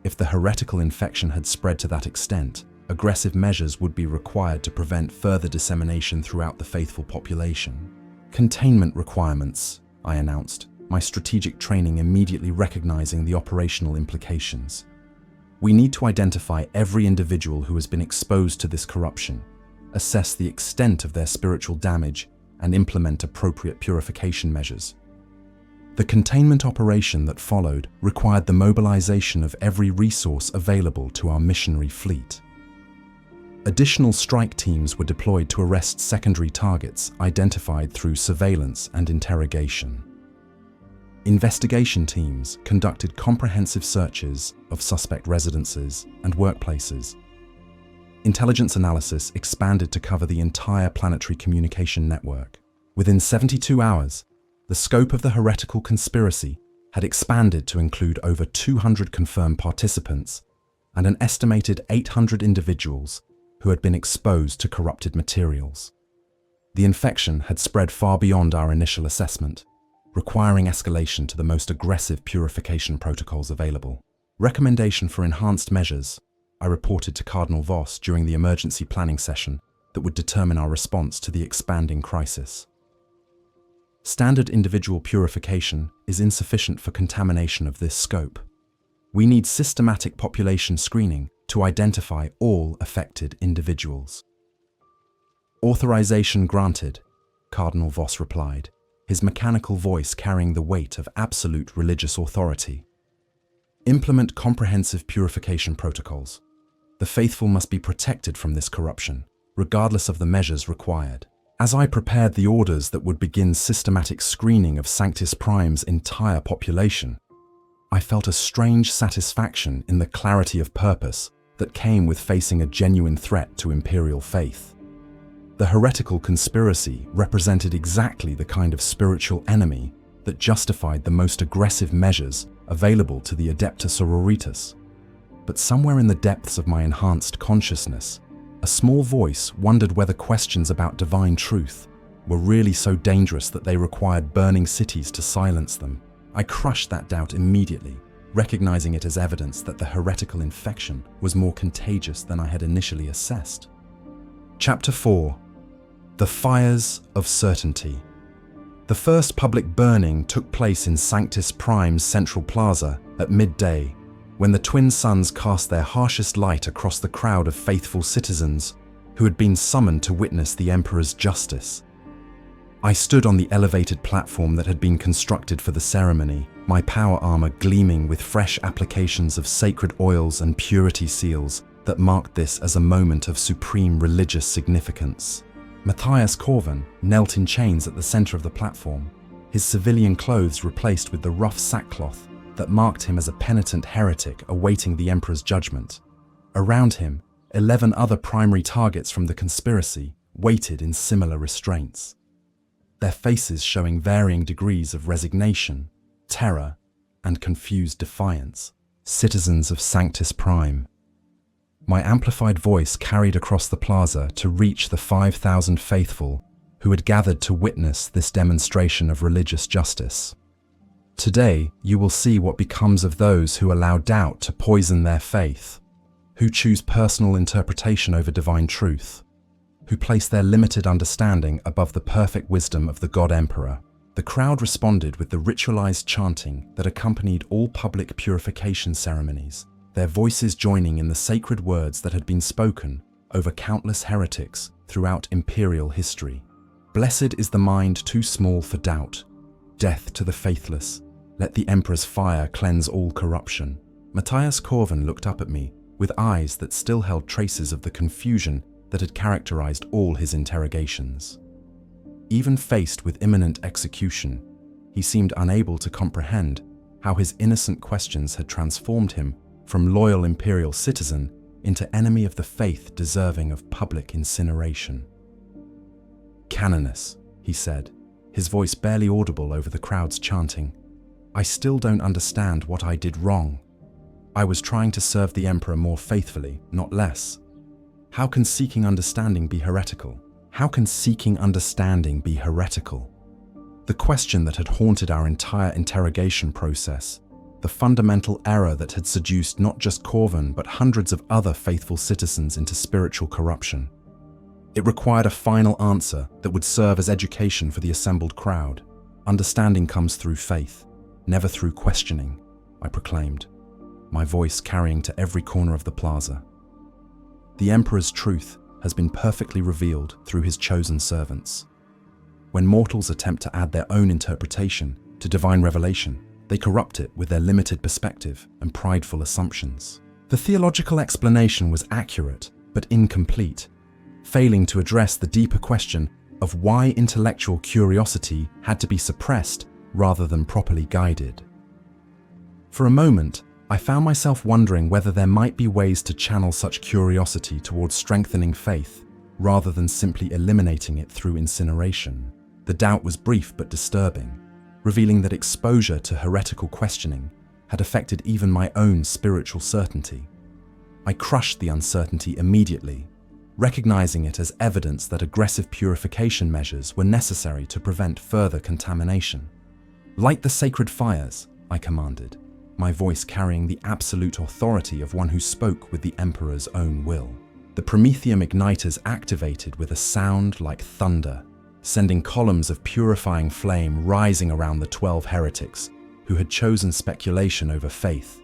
If the heretical infection had spread to that extent, aggressive measures would be required to prevent further dissemination throughout the faithful population. Containment requirements, I announced, my strategic training immediately recognizing the operational implications. We need to identify every individual who has been exposed to this corruption, assess the extent of their spiritual damage, and implement appropriate purification measures. The containment operation that followed required the mobilization of every resource available to our missionary fleet. Additional strike teams were deployed to arrest secondary targets identified through surveillance and interrogation. Investigation teams conducted comprehensive searches of suspect residences and workplaces. Intelligence analysis expanded to cover the entire planetary communication network. Within 72 hours, the scope of the heretical conspiracy had expanded to include over 200 confirmed participants and an estimated 800 individuals who had been exposed to corrupted materials. The infection had spread far beyond our initial assessment, requiring escalation to the most aggressive purification protocols available. Recommendation for enhanced measures, I reported to Cardinal Voss during the emergency planning session that would determine our response to the expanding crisis. Standard individual purification is insufficient for contamination of this scope. We need systematic population screening to identify all affected individuals. Authorization granted, Cardinal Voss replied, his mechanical voice carrying the weight of absolute religious authority. Implement comprehensive purification protocols. The faithful must be protected from this corruption, regardless of the measures required. As I prepared the orders that would begin systematic screening of Sanctis Prime's entire population, I felt a strange satisfaction in the clarity of purpose that came with facing a genuine threat to imperial faith. The heretical conspiracy represented exactly the kind of spiritual enemy that justified the most aggressive measures available to the Adepta Sororitas. But somewhere in the depths of my enhanced consciousness, a small voice wondered whether questions about divine truth were really so dangerous that they required burning cities to silence them. I crushed that doubt immediately, recognizing it as evidence that the heretical infection was more contagious than I had initially assessed. Chapter 4. The Fires of Certainty. The first public burning took place in Sanctis Prime's central plaza at midday, when the twin suns cast their harshest light across the crowd of faithful citizens who had been summoned to witness the Emperor's justice. I stood on the elevated platform that had been constructed for the ceremony, my power armor gleaming with fresh applications of sacred oils and purity seals that marked this as a moment of supreme religious significance. Matthias Corvin knelt in chains at the center of the platform, his civilian clothes replaced with the rough sackcloth that marked him as a penitent heretic awaiting the emperor's judgment. Around him, 11 other primary targets from the conspiracy waited in similar restraints, their faces showing varying degrees of resignation, terror, and confused defiance. Citizens of Sanctis Prime. My amplified voice carried across the plaza to reach the 5,000 faithful who had gathered to witness this demonstration of religious justice. Today, you will see what becomes of those who allow doubt to poison their faith, who choose personal interpretation over divine truth, who place their limited understanding above the perfect wisdom of the God Emperor. The crowd responded with the ritualized chanting that accompanied all public purification ceremonies, their voices joining in the sacred words that had been spoken over countless heretics throughout imperial history. Blessed is the mind too small for doubt. Death to the faithless. Let the Emperor's fire cleanse all corruption. Matthias Corvin looked up at me with eyes that still held traces of the confusion that had characterized all his interrogations. Even faced with imminent execution, he seemed unable to comprehend how his innocent questions had transformed him from loyal imperial citizen into enemy of the faith deserving of public incineration. "Canoness," he said, his voice barely audible over the crowd's chanting. "I still don't understand what I did wrong. I was trying to serve the Emperor more faithfully, not less. How can seeking understanding be heretical? How can seeking understanding be heretical?" The question that had haunted our entire interrogation process, the fundamental error that had seduced not just Corvin but hundreds of other faithful citizens into spiritual corruption. It required a final answer that would serve as education for the assembled crowd. "Understanding comes through faith, never through questioning," I proclaimed, my voice carrying to every corner of the plaza. The Emperor's truth has been perfectly revealed through his chosen servants. When mortals attempt to add their own interpretation to divine revelation, they corrupt it with their limited perspective and prideful assumptions. The theological explanation was accurate but incomplete, failing to address the deeper question of why intellectual curiosity had to be suppressed rather than properly guided. For a moment, I found myself wondering whether there might be ways to channel such curiosity towards strengthening faith, rather than simply eliminating it through incineration. The doubt was brief but disturbing, revealing that exposure to heretical questioning had affected even my own spiritual certainty. I crushed the uncertainty immediately, recognizing it as evidence that aggressive purification measures were necessary to prevent further contamination. "Light the sacred fires," I commanded, my voice carrying the absolute authority of one who spoke with the Emperor's own will. The promethium igniters activated with a sound like thunder, sending columns of purifying flame rising around the 12 heretics who had chosen speculation over faith.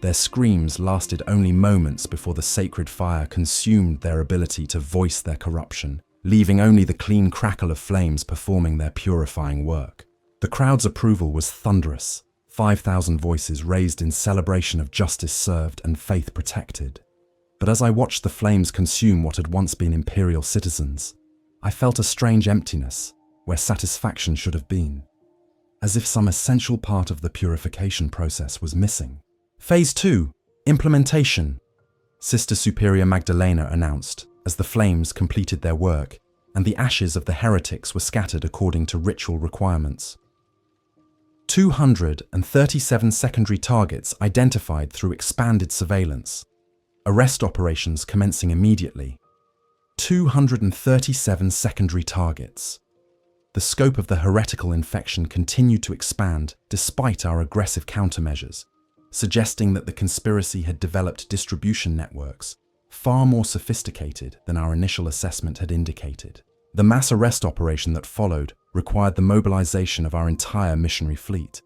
Their screams lasted only moments before the sacred fire consumed their ability to voice their corruption, leaving only the clean crackle of flames performing their purifying work. The crowd's approval was thunderous. 5,000 voices raised in celebration of justice served and faith protected. But as I watched the flames consume what had once been imperial citizens, I felt a strange emptiness where satisfaction should have been, as if some essential part of the purification process was missing. "Phase 2, implementation," Sister Superior Magdalena announced as the flames completed their work and the ashes of the heretics were scattered according to ritual requirements. 237 secondary targets identified through expanded surveillance. Arrest operations commencing immediately. 237 secondary targets. The scope of the heretical infection continued to expand despite our aggressive countermeasures, suggesting that the conspiracy had developed distribution networks far more sophisticated than our initial assessment had indicated. The mass arrest operation that followed required the mobilization of our entire missionary fleet,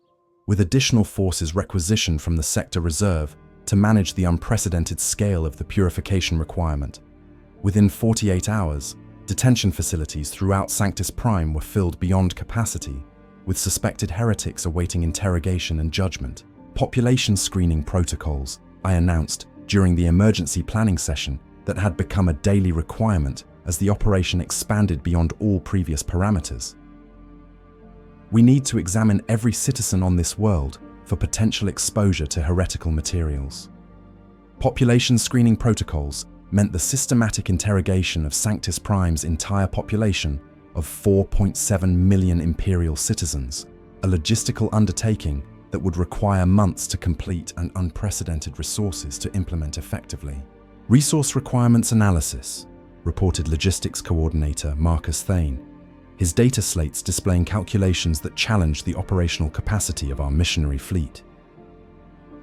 with additional forces requisitioned from the sector reserve to manage the unprecedented scale of the purification requirement. Within 48 hours, detention facilities throughout Sanctis Prime were filled beyond capacity, with suspected heretics awaiting interrogation and judgment. Population screening protocols, I announced, during the emergency planning session that had become a daily requirement as the operation expanded beyond all previous parameters. We need to examine every citizen on this world for potential exposure to heretical materials. Population screening protocols meant the systematic interrogation of Sanctis Prime's entire population of 4.7 million imperial citizens, a logistical undertaking that would require months to complete and unprecedented resources to implement effectively. Resource requirements analysis, reported logistics coordinator Marcus Thane, his data slates displaying calculations that challenged the operational capacity of our missionary fleet.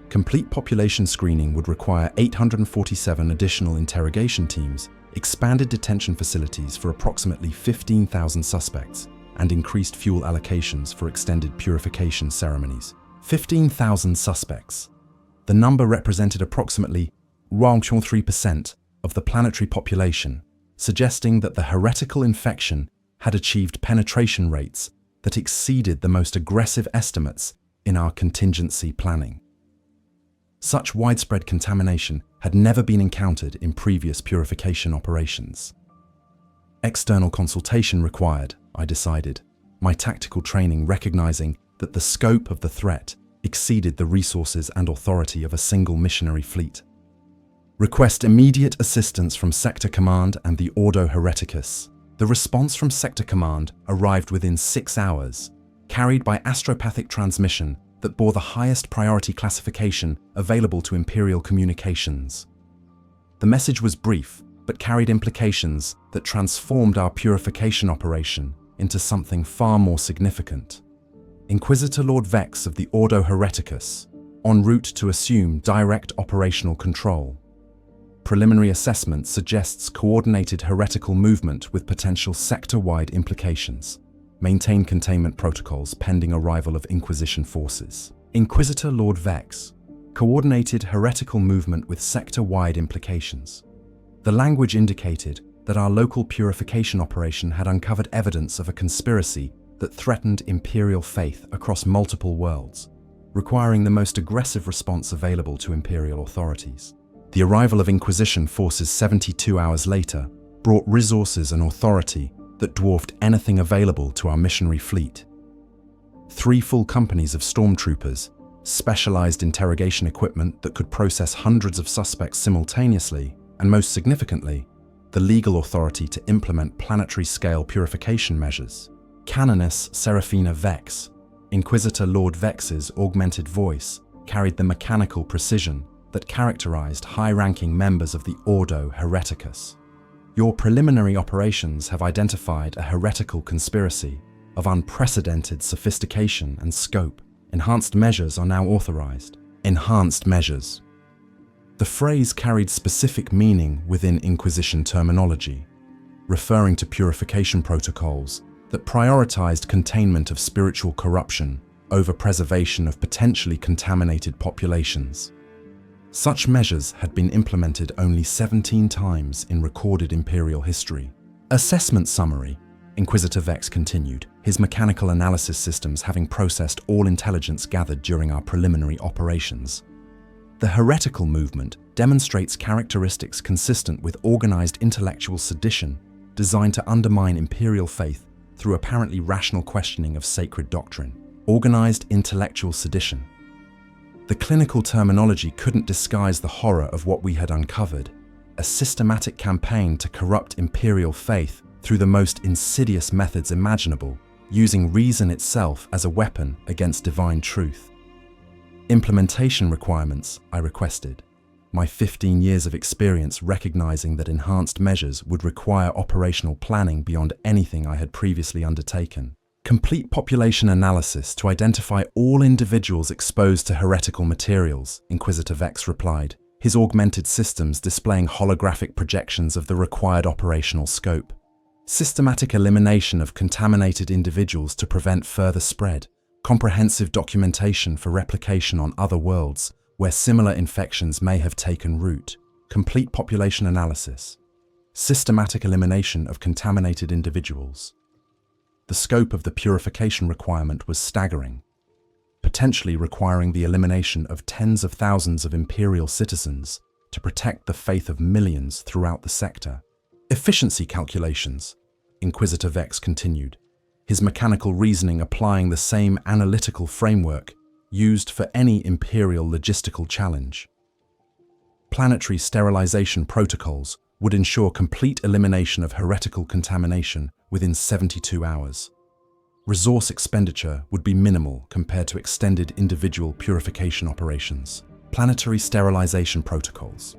Complete population screening would require 847 additional interrogation teams, expanded detention facilities for approximately 15,000 suspects, and increased fuel allocations for extended purification ceremonies. 15,000 suspects. The number represented approximately 3% of the planetary population, suggesting that the heretical infection had achieved penetration rates that exceeded the most aggressive estimates in our contingency planning. Such widespread contamination had never been encountered in previous purification operations. External consultation required, I decided, my tactical training recognizing that the scope of the threat exceeded the resources and authority of a single missionary fleet. Request immediate assistance from Sector Command and the Ordo Hereticus. The response from Sector Command arrived within 6 hours, carried by astropathic transmission that bore the highest priority classification available to Imperial communications. The message was brief, but carried implications that transformed our purification operation into something far more significant. Inquisitor Lord Vex of the Ordo Hereticus, en route to assume direct operational control. Preliminary assessment suggests coordinated heretical movement with potential sector-wide implications. Maintain containment protocols pending arrival of Inquisition forces. Inquisitor Lord Vex, coordinated heretical movement with sector-wide implications. The language indicated that our local purification operation had uncovered evidence of a conspiracy that threatened Imperial faith across multiple worlds, requiring the most aggressive response available to Imperial authorities. The arrival of Inquisition forces 72 hours later brought resources and authority that dwarfed anything available to our missionary fleet. 3 full companies of stormtroopers, specialized interrogation equipment that could process hundreds of suspects simultaneously, and most significantly, the legal authority to implement planetary-scale purification measures. Canoness Seraphina Vex, Inquisitor Lord Vex's augmented voice, carried the mechanical precision that characterized high-ranking members of the Ordo Hereticus. Your preliminary operations have identified a heretical conspiracy of unprecedented sophistication and scope. Enhanced measures are now authorized. Enhanced measures. The phrase carried specific meaning within Inquisition terminology, referring to purification protocols that prioritized containment of spiritual corruption over preservation of potentially contaminated populations. Such measures had been implemented only 17 times in recorded Imperial history. Assessment summary, Inquisitor Vex continued, his mechanical analysis systems having processed all intelligence gathered during our preliminary operations. The heretical movement demonstrates characteristics consistent with organized intellectual sedition designed to undermine Imperial faith through apparently rational questioning of sacred doctrine. Organized intellectual sedition. The clinical terminology couldn't disguise the horror of what we had uncovered, a systematic campaign to corrupt Imperial faith through the most insidious methods imaginable, using reason itself as a weapon against divine truth. Implementation requirements, I requested, my 15 years of experience recognizing that enhanced measures would require operational planning beyond anything I had previously undertaken. Complete population analysis to identify all individuals exposed to heretical materials, Inquisitor Vex replied, his augmented systems displaying holographic projections of the required operational scope. Systematic elimination of contaminated individuals to prevent further spread. Comprehensive documentation for replication on other worlds where similar infections may have taken root. Complete population analysis. Systematic elimination of contaminated individuals. The scope of the purification requirement was staggering, potentially requiring the elimination of tens of thousands of Imperial citizens to protect the faith of millions throughout the sector. Efficiency calculations, Inquisitor Vex continued, his mechanical reasoning applying the same analytical framework used for any imperial logistical challenge. Planetary sterilization protocols would ensure complete elimination of heretical contamination within 72 hours. Resource expenditure would be minimal compared to extended individual purification operations. Planetary sterilization protocols.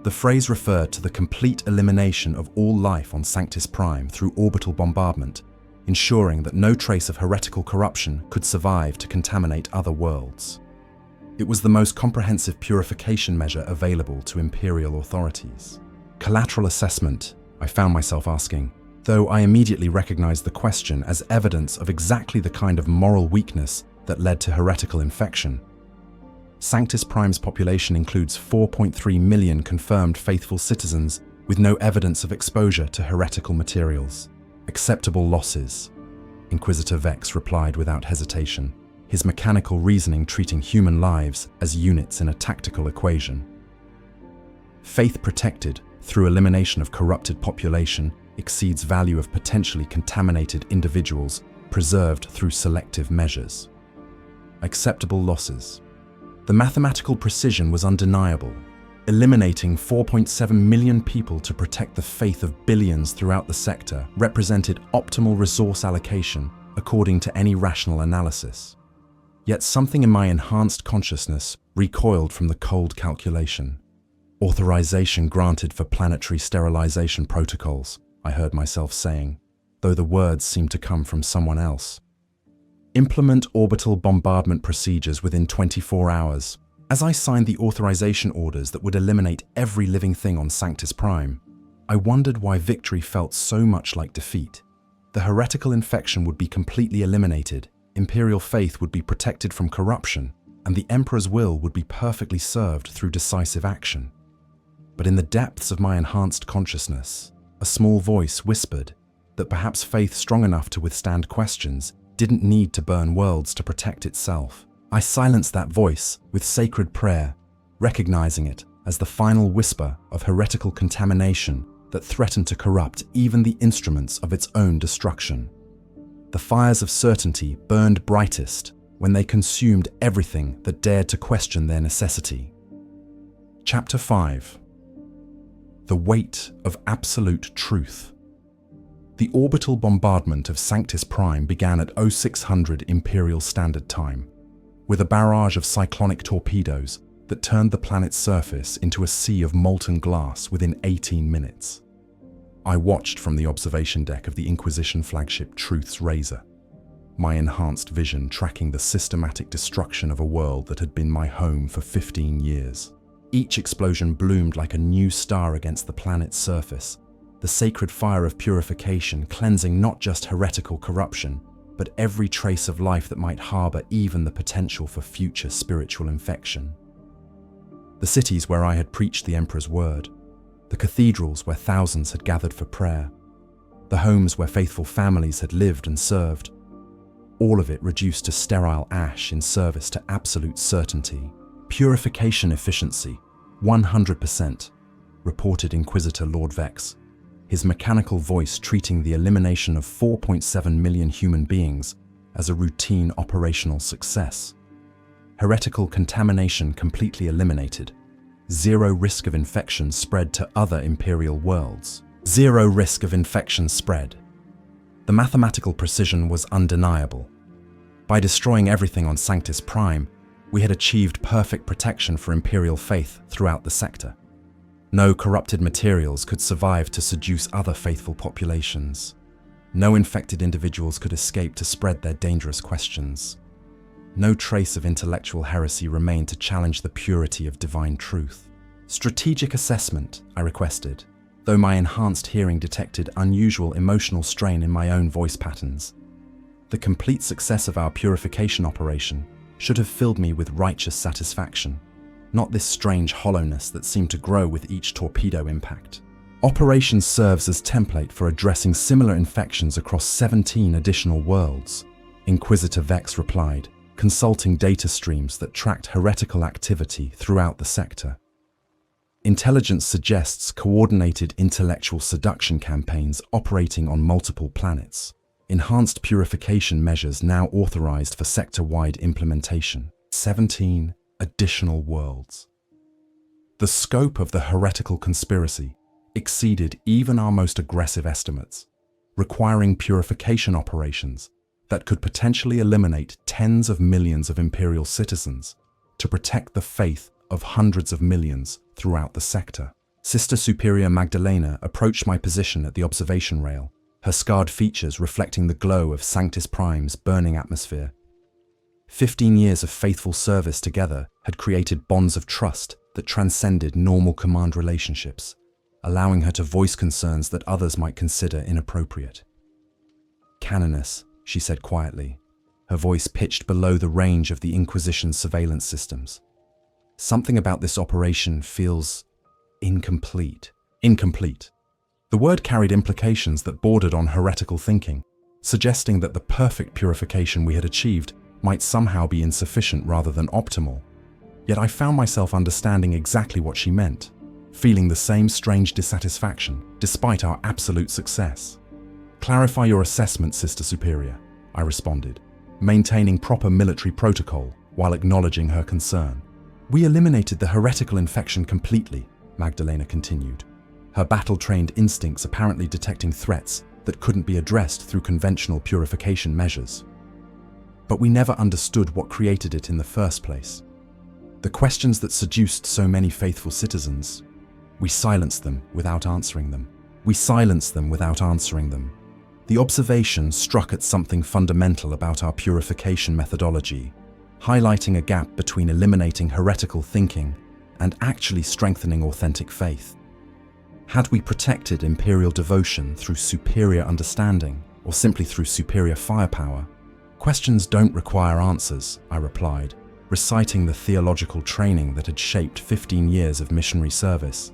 The phrase referred to the complete elimination of all life on Sanctis Prime through orbital bombardment, ensuring that no trace of heretical corruption could survive to contaminate other worlds. It was the most comprehensive purification measure available to Imperial authorities. Collateral assessment, I found myself asking, though I immediately recognized the question as evidence of exactly the kind of moral weakness that led to heretical infection. Sanctis Prime's population includes 4.3 million confirmed faithful citizens with no evidence of exposure to heretical materials. Acceptable losses, Inquisitor Vex replied without hesitation, his mechanical reasoning treating human lives as units in a tactical equation. Faith protected through elimination of corrupted population exceeds value of potentially contaminated individuals preserved through selective measures. Acceptable losses. The mathematical precision was undeniable. Eliminating 4.7 million people to protect the faith of billions throughout the sector represented optimal resource allocation according to any rational analysis. Yet something in my enhanced consciousness recoiled from the cold calculation. Authorization granted for planetary sterilization protocols, I heard myself saying, though the words seemed to come from someone else. Implement orbital bombardment procedures within 24 hours. As I signed the authorization orders that would eliminate every living thing on Sanctis Prime, I wondered why victory felt so much like defeat. The heretical infection would be completely eliminated, Imperial faith would be protected from corruption, and the Emperor's will would be perfectly served through decisive action. But in the depths of my enhanced consciousness, a small voice whispered that perhaps faith strong enough to withstand questions didn't need to burn worlds to protect itself. I silenced that voice with sacred prayer, recognizing it as the final whisper of heretical contamination that threatened to corrupt even the instruments of its own destruction. The fires of certainty burned brightest when they consumed everything that dared to question their necessity. Chapter 5. The Weight of Absolute Truth. The orbital bombardment of Sanctis Prime began at 0600 Imperial Standard Time, with a barrage of cyclonic torpedoes that turned the planet's surface into a sea of molten glass within 18 minutes. I watched from the observation deck of the Inquisition flagship Truth's Razor, my enhanced vision tracking the systematic destruction of a world that had been my home for 15 years. Each explosion bloomed like a new star against the planet's surface, the sacred fire of purification cleansing not just heretical corruption, but every trace of life that might harbor even the potential for future spiritual infection. The cities where I had preached the Emperor's word, the cathedrals where thousands had gathered for prayer, the homes where faithful families had lived and served, all of it reduced to sterile ash in service to absolute certainty. Purification efficiency, 100%, reported Inquisitor Lord Vex, his mechanical voice treating the elimination of 4.7 million human beings as a routine operational success. Heretical contamination completely eliminated. Zero risk of infection spread to other Imperial worlds. Zero risk of infection spread. The mathematical precision was undeniable. By destroying everything on Sanctis Prime, we had achieved perfect protection for Imperial faith throughout the sector. No corrupted materials could survive to seduce other faithful populations. No infected individuals could escape to spread their dangerous questions. No trace of intellectual heresy remained to challenge the purity of divine truth. Strategic assessment, I requested, though my enhanced hearing detected unusual emotional strain in my own voice patterns. The complete success of our purification operation should have filled me with righteous satisfaction, not this strange hollowness that seemed to grow with each torpedo impact. Operation serves as template for addressing similar infections across 17 additional worlds, Inquisitor Vex replied, consulting data streams that tracked heretical activity throughout the sector. Intelligence suggests coordinated intellectual seduction campaigns operating on multiple planets. Enhanced purification measures now authorized for sector-wide implementation. 17 additional worlds. The scope of the heretical conspiracy exceeded even our most aggressive estimates, requiring purification operations that could potentially eliminate tens of millions of Imperial citizens to protect the faith of hundreds of millions throughout the sector. Sister Superior Magdalena approached my position at the observation rail, her scarred features reflecting the glow of Sanctis Prime's burning atmosphere. 15 years of faithful service together had created bonds of trust that transcended normal command relationships, allowing her to voice concerns that others might consider inappropriate. "Canoness," she said quietly, her voice pitched below the range of the Inquisition's surveillance systems. "Something about this operation feels incomplete." Incomplete. The word carried implications that bordered on heretical thinking, suggesting that the perfect purification we had achieved might somehow be insufficient rather than optimal. Yet I found myself understanding exactly what she meant, feeling the same strange dissatisfaction despite our absolute success. "Clarify your assessment, Sister Superior," I responded, maintaining proper military protocol while acknowledging her concern. "We eliminated the heretical infection completely," Magdalena continued, her battle-trained instincts apparently detecting threats that couldn't be addressed through conventional purification measures. "But we never understood what created it in the first place. The questions that seduced so many faithful citizens, we silenced them without answering them. We silenced them without answering them." The observation struck at something fundamental about our purification methodology, highlighting a gap between eliminating heretical thinking and actually strengthening authentic faith. Had we protected Imperial devotion through superior understanding or simply through superior firepower? "Questions don't require answers," I replied, reciting the theological training that had shaped 15 years of missionary service.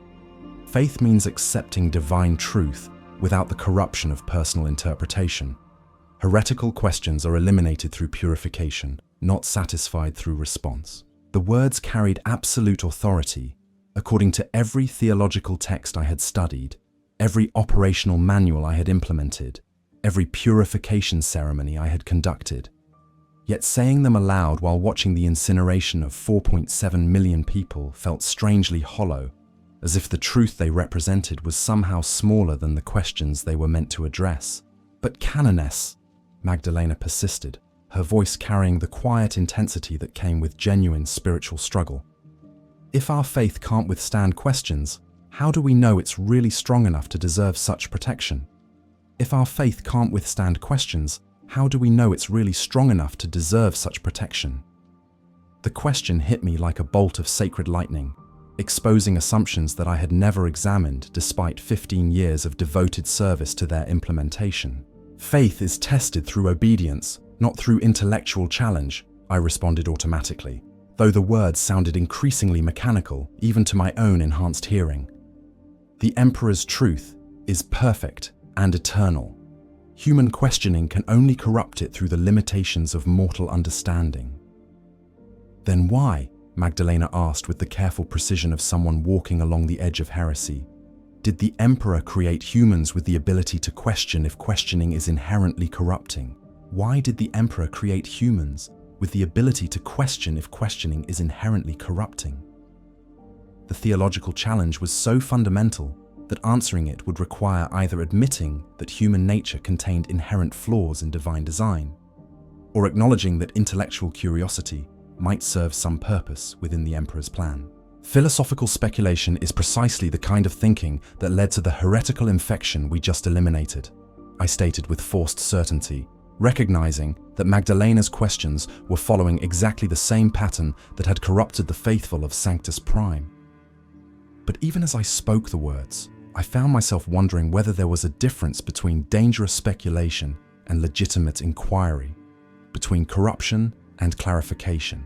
"Faith means accepting divine truth without the corruption of personal interpretation. Heretical questions are eliminated through purification, not satisfied through response." The words carried absolute authority, according to every theological text I had studied, every operational manual I had implemented, every purification ceremony I had conducted. Yet saying them aloud while watching the incineration of 4.7 million people felt strangely hollow, as if the truth they represented was somehow smaller than the questions they were meant to address. "But Canoness," Magdalena persisted, her voice carrying the quiet intensity that came with genuine spiritual struggle. "If our faith can't withstand questions, how do we know it's really strong enough to deserve such protection? If our faith can't withstand questions, how do we know it's really strong enough to deserve such protection?" The question hit me like a bolt of sacred lightning, exposing assumptions that I had never examined despite 15 years of devoted service to their implementation. "Faith is tested through obedience, not through intellectual challenge," I responded automatically, though the words sounded increasingly mechanical even to my own enhanced hearing. "The Emperor's truth is perfect and eternal. Human questioning can only corrupt it through the limitations of mortal understanding." "Then why?" Magdalena asked with the careful precision of someone walking along the edge of heresy. "Did the Emperor create humans with the ability to question if questioning is inherently corrupting? Why did the Emperor create humans with the ability to question if questioning is inherently corrupting?" The theological challenge was so fundamental that answering it would require either admitting that human nature contained inherent flaws in divine design, or acknowledging that intellectual curiosity might serve some purpose within the Emperor's plan. Philosophical speculation is precisely the kind of thinking that led to the heretical infection we just eliminated, I stated with forced certainty, recognizing that Magdalena's questions were following exactly the same pattern that had corrupted the faithful of Sanctis Prime. But even as I spoke the words, I found myself wondering whether there was a difference between dangerous speculation and legitimate inquiry, between corruption and clarification,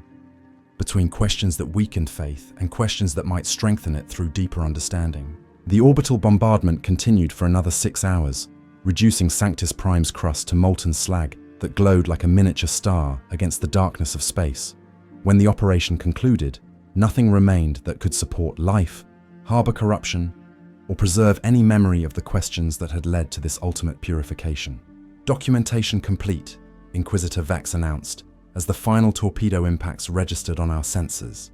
between questions that weakened faith and questions that might strengthen it through deeper understanding. The orbital bombardment continued for another 6 hours, reducing Sanctis Prime's crust to molten slag that glowed like a miniature star against the darkness of space. When the operation concluded, nothing remained that could support life, harbor corruption, or preserve any memory of the questions that had led to this ultimate purification. Documentation complete, Inquisitor Vex announced, as the final torpedo impacts registered on our sensors.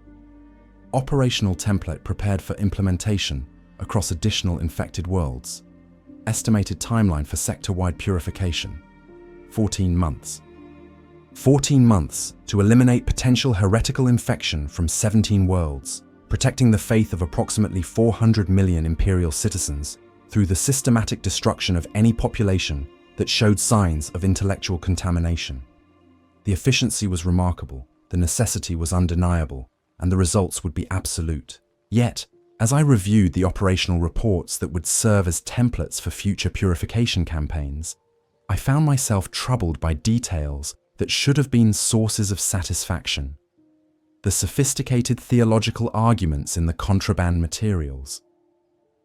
Operational template prepared for implementation across additional infected worlds. Estimated timeline for sector-wide purification: 14 months. 14 months to eliminate potential heretical infection from 17 worlds, protecting the faith of approximately 400 million Imperial citizens through the systematic destruction of any population that showed signs of intellectual contamination. The efficiency was remarkable, the necessity was undeniable, and the results would be absolute. Yet, as I reviewed the operational reports that would serve as templates for future purification campaigns, I found myself troubled by details that should have been sources of satisfaction. The sophisticated theological arguments in the contraband materials.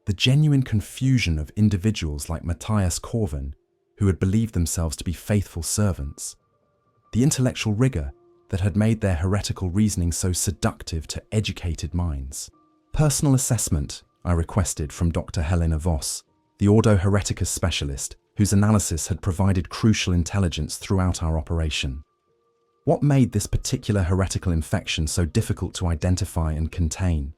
The genuine confusion of individuals like Matthias Corvin, who had believed themselves to be faithful servants. The intellectual rigor that had made their heretical reasoning so seductive to educated minds. Personal assessment I requested from Dr. Helena Voss, the Ordo Hereticus specialist, whose analysis had provided crucial intelligence throughout our operation. What made this particular heretical infection so difficult to identify and contain?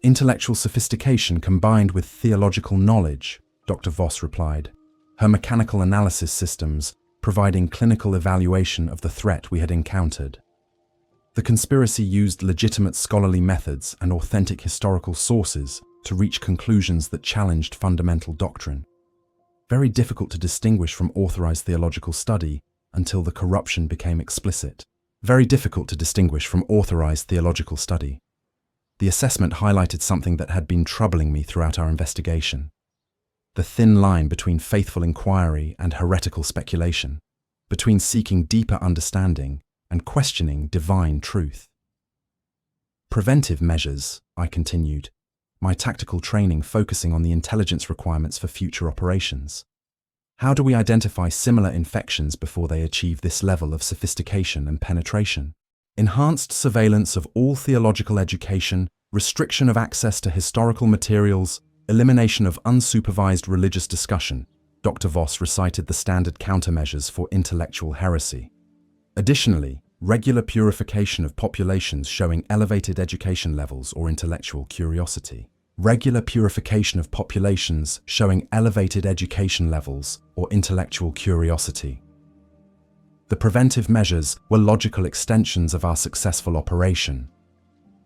Intellectual sophistication combined with theological knowledge, Dr. Voss replied, her mechanical analysis systems providing clinical evaluation of the threat we had encountered. The conspiracy used legitimate scholarly methods and authentic historical sources to reach conclusions that challenged fundamental doctrine. Very difficult to distinguish from authorized theological study until the corruption became explicit. Very difficult to distinguish from authorized theological study. The assessment highlighted something that had been troubling me throughout our investigation. The thin line between faithful inquiry and heretical speculation, between seeking deeper understanding and questioning divine truth. Preventive measures, I continued, my tactical training focusing on the intelligence requirements for future operations. How do we identify similar infections before they achieve this level of sophistication and penetration? Enhanced surveillance of all theological education, restriction of access to historical materials, elimination of unsupervised religious discussion. Dr. Voss recited the standard countermeasures for intellectual heresy. Additionally, regular purification of populations showing elevated education levels or intellectual curiosity. Regular purification of populations showing elevated education levels or intellectual curiosity. The preventive measures were logical extensions of our successful operation,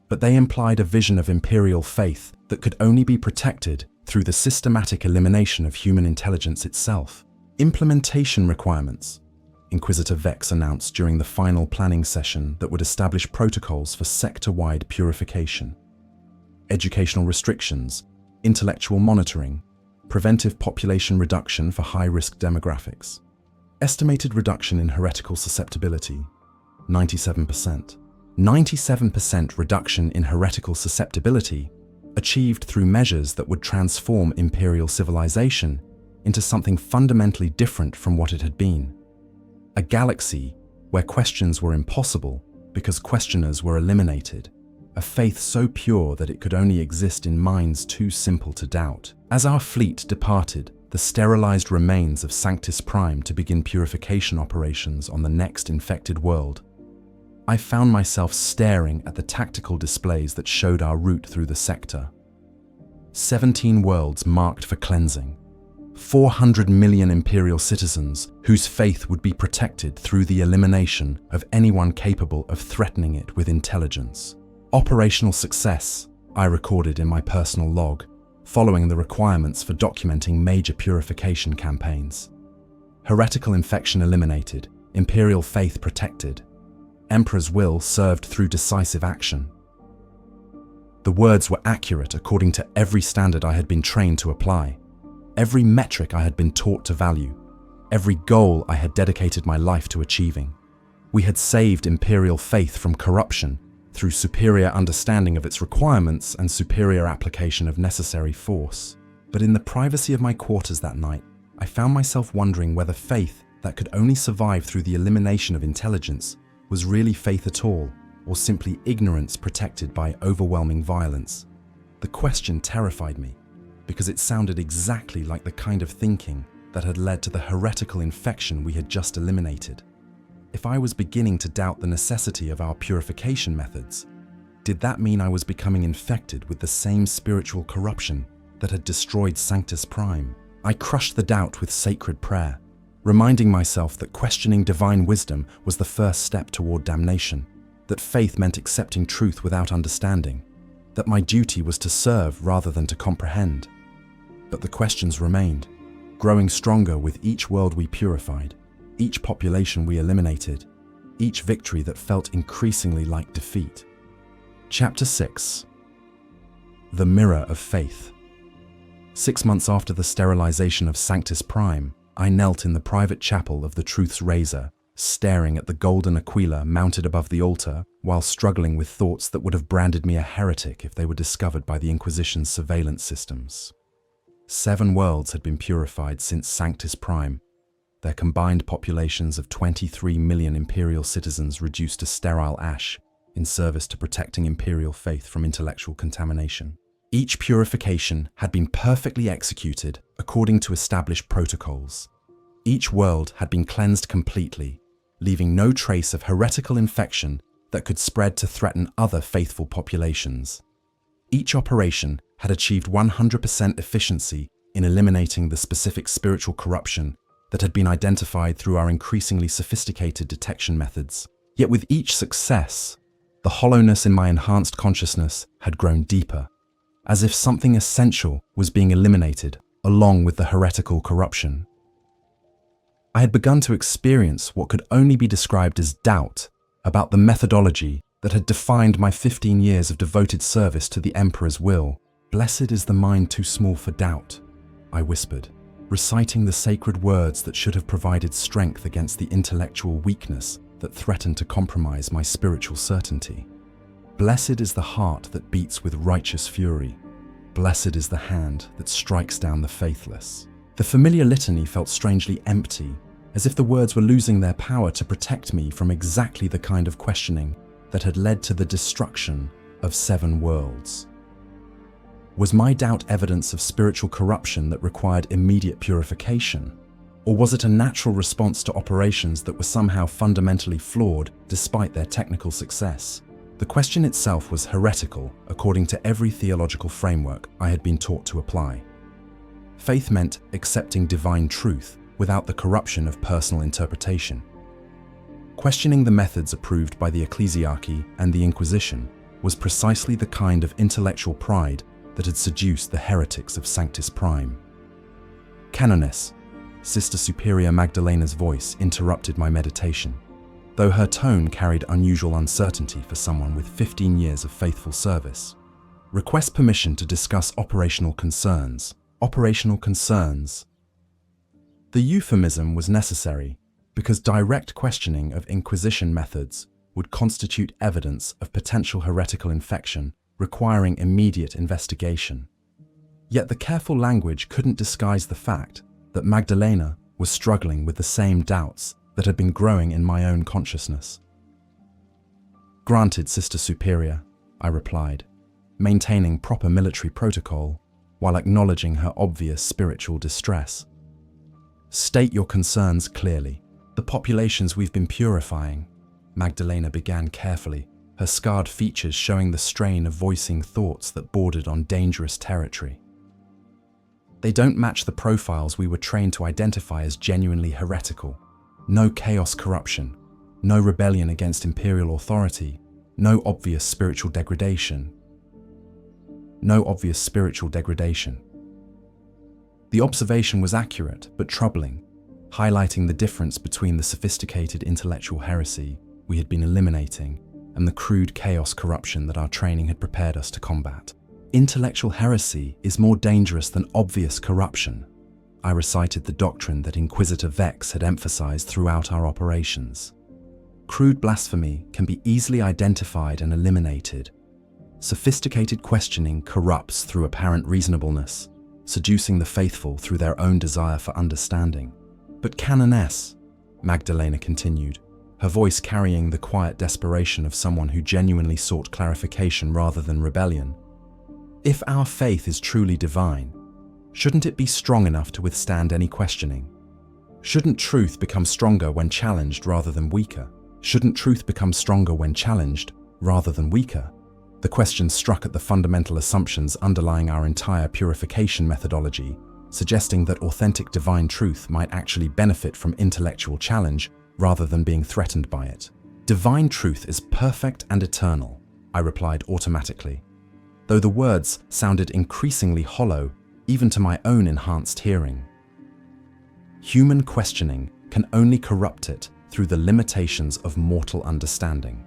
but they implied a vision of imperial faith that could only be protected through the systematic elimination of human intelligence itself. Implementation requirements. Inquisitor Vex announced during the final planning session that would establish protocols for sector-wide purification. Educational restrictions, intellectual monitoring, preventive population reduction for high-risk demographics. Estimated reduction in heretical susceptibility, 97%. 97% reduction in heretical susceptibility achieved through measures that would transform imperial civilization into something fundamentally different from what it had been. A galaxy where questions were impossible because questioners were eliminated. A faith so pure that it could only exist in minds too simple to doubt. As our fleet departed the sterilized remains of Sanctis Prime to begin purification operations on the next infected world, I found myself staring at the tactical displays that showed our route through the sector. 17 worlds marked for cleansing. 400 million Imperial citizens whose faith would be protected through the elimination of anyone capable of threatening it with intelligence. Operational success, I recorded in my personal log, following the requirements for documenting major purification campaigns. Heretical infection eliminated, Imperial faith protected. Emperor's will served through decisive action. The words were accurate according to every standard I had been trained to apply, every metric I had been taught to value, every goal I had dedicated my life to achieving. We had saved Imperial faith from corruption through superior understanding of its requirements and superior application of necessary force. But in the privacy of my quarters that night, I found myself wondering whether faith that could only survive through the elimination of intelligence was really faith at all, or simply ignorance protected by overwhelming violence. The question terrified me, because it sounded exactly like the kind of thinking that had led to the heretical infection we had just eliminated. If I was beginning to doubt the necessity of our purification methods, did that mean I was becoming infected with the same spiritual corruption that had destroyed Sanctis Prime? I crushed the doubt with sacred prayer, reminding myself that questioning divine wisdom was the first step toward damnation, that faith meant accepting truth without understanding, that my duty was to serve rather than to comprehend. But the questions remained, growing stronger with each world we purified, each population we eliminated, each victory that felt increasingly like defeat. Chapter 6. The Mirror of Faith. 6 months after the sterilization of Sanctis Prime, I knelt in the private chapel of the Truth's Razor, staring at the golden aquila mounted above the altar while struggling with thoughts that would have branded me a heretic if they were discovered by the Inquisition's surveillance systems. 7 worlds had been purified since Sanctis Prime, their combined populations of 23 million Imperial citizens reduced to sterile ash in service to protecting Imperial faith from intellectual contamination. Each purification had been perfectly executed according to established protocols. Each world had been cleansed completely, leaving no trace of heretical infection that could spread to threaten other faithful populations. Each operation had achieved 100% efficiency in eliminating the specific spiritual corruption that had been identified through our increasingly sophisticated detection methods. Yet with each success, the hollowness in my enhanced consciousness had grown deeper, as if something essential was being eliminated along with the heretical corruption. I had begun to experience what could only be described as doubt about the methodology that had defined my 15 years of devoted service to the Emperor's will. "Blessed is the mind too small for doubt," I whispered, reciting the sacred words that should have provided strength against the intellectual weakness that threatened to compromise my spiritual certainty. "Blessed is the heart that beats with righteous fury. Blessed is the hand that strikes down the faithless." The familiar litany felt strangely empty, as if the words were losing their power to protect me from exactly the kind of questioning that had led to the destruction of 7 worlds. Was my doubt evidence of spiritual corruption that required immediate purification? Or was it a natural response to operations that were somehow fundamentally flawed despite their technical success? The question itself was heretical according to every theological framework I had been taught to apply. Faith meant accepting divine truth without the corruption of personal interpretation. Questioning the methods approved by the ecclesiarchy and the Inquisition was precisely the kind of intellectual pride that had seduced the heretics of Sanctis Prime. "Canoness," Sister Superior Magdalena's voice interrupted my meditation, though her tone carried unusual uncertainty for someone with 15 years of faithful service. "Request permission to discuss operational concerns." Operational concerns. The euphemism was necessary because direct questioning of Inquisition methods would constitute evidence of potential heretical infection requiring immediate investigation. Yet the careful language couldn't disguise the fact that Magdalena was struggling with the same doubts that had been growing in my own consciousness. "Granted, Sister Superior," I replied, maintaining proper military protocol while acknowledging her obvious spiritual distress. "State your concerns clearly." "The populations we've been purifying," Magdalena began carefully, her scarred features showing the strain of voicing thoughts that bordered on dangerous territory. "They don't match the profiles we were trained to identify as genuinely heretical. No chaos corruption, no rebellion against imperial authority, no obvious spiritual degradation. The observation was accurate but troubling, highlighting the difference between the sophisticated intellectual heresy we had been eliminating and the crude chaos corruption that our training had prepared us to combat. "Intellectual heresy is more dangerous than obvious corruption." I recited the doctrine that Inquisitor Vex had emphasized throughout our operations. "Crude blasphemy can be easily identified and eliminated. Sophisticated questioning corrupts through apparent reasonableness, seducing the faithful through their own desire for understanding." "But Canoness," Magdalena continued, her voice carrying the quiet desperation of someone who genuinely sought clarification rather than rebellion, If our faith is truly divine, shouldn't it be strong enough to withstand any questioning? Shouldn't truth become stronger when challenged rather than weaker? Shouldn't truth become stronger when challenged rather than weaker? The question struck at the fundamental assumptions underlying our entire purification methodology, suggesting that authentic divine truth might actually benefit from intellectual challenge rather than being threatened by it. Divine truth is perfect and eternal, I replied automatically, though the words sounded increasingly hollow even to my own enhanced hearing. Human questioning can only corrupt it through the limitations of mortal understanding.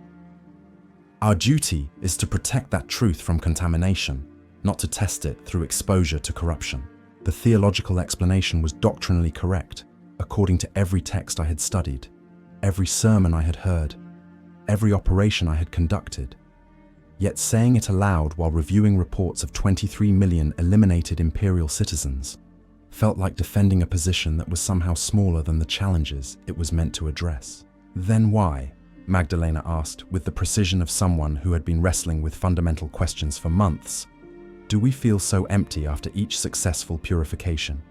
Our duty is to protect that truth from contamination, not to test it through exposure to corruption. The theological explanation was doctrinally correct, according to every text I had studied, every sermon I had heard, every operation I had conducted. Yet saying it aloud while reviewing reports of 23 million eliminated imperial citizens felt like defending a position that was somehow smaller than the challenges it was meant to address. Then why? Magdalena asked with the precision of someone who had been wrestling with fundamental questions for months. Do we feel so empty after each successful purification?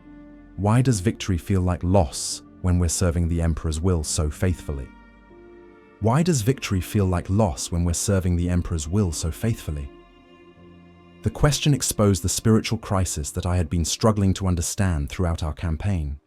Why does victory feel like loss when we're serving the Emperor's will so faithfully? Why does victory feel like loss when we're serving the Emperor's will so faithfully? The question exposed the spiritual crisis that I had been struggling to understand throughout our campaign.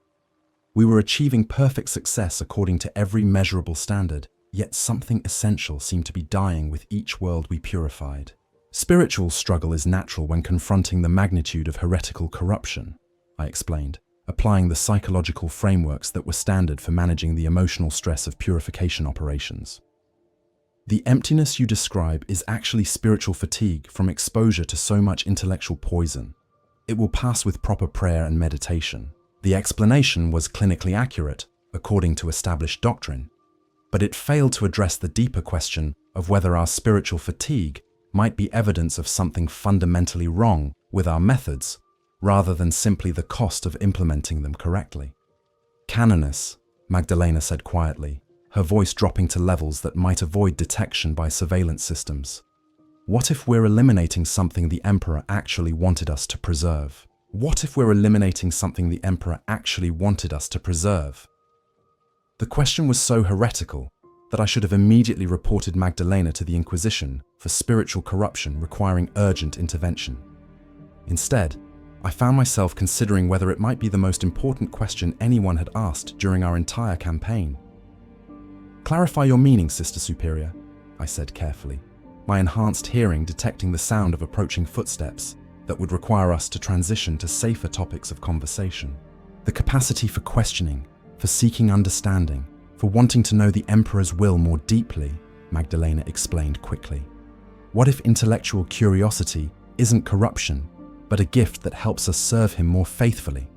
We were achieving perfect success according to every measurable standard, yet something essential seemed to be dying with each world we purified. Spiritual struggle is natural when confronting the magnitude of heretical corruption, I explained, applying the psychological frameworks that were standard for managing the emotional stress of purification operations. The emptiness you describe is actually spiritual fatigue from exposure to so much intellectual poison. It will pass with proper prayer and meditation. The explanation was clinically accurate, according to established doctrine, but it failed to address the deeper question of whether our spiritual fatigue might be evidence of something fundamentally wrong with our methods, rather than simply the cost of implementing them correctly. Canoness, Magdalena said quietly, her voice dropping to levels that might avoid detection by surveillance systems. What if we're eliminating something the Emperor actually wanted us to preserve? What if we're eliminating something the Emperor actually wanted us to preserve? The question was so heretical that I should have immediately reported Magdalena to the Inquisition for spiritual corruption requiring urgent intervention. Instead, I found myself considering whether it might be the most important question anyone had asked during our entire campaign. Clarify your meaning, Sister Superior, I said carefully, my enhanced hearing detecting the sound of approaching footsteps that would require us to transition to safer topics of conversation. The capacity for questioning, for seeking understanding, for wanting to know the Emperor's will more deeply, Magdalena explained quickly. What if intellectual curiosity isn't corruption, but a gift that helps us serve him more faithfully?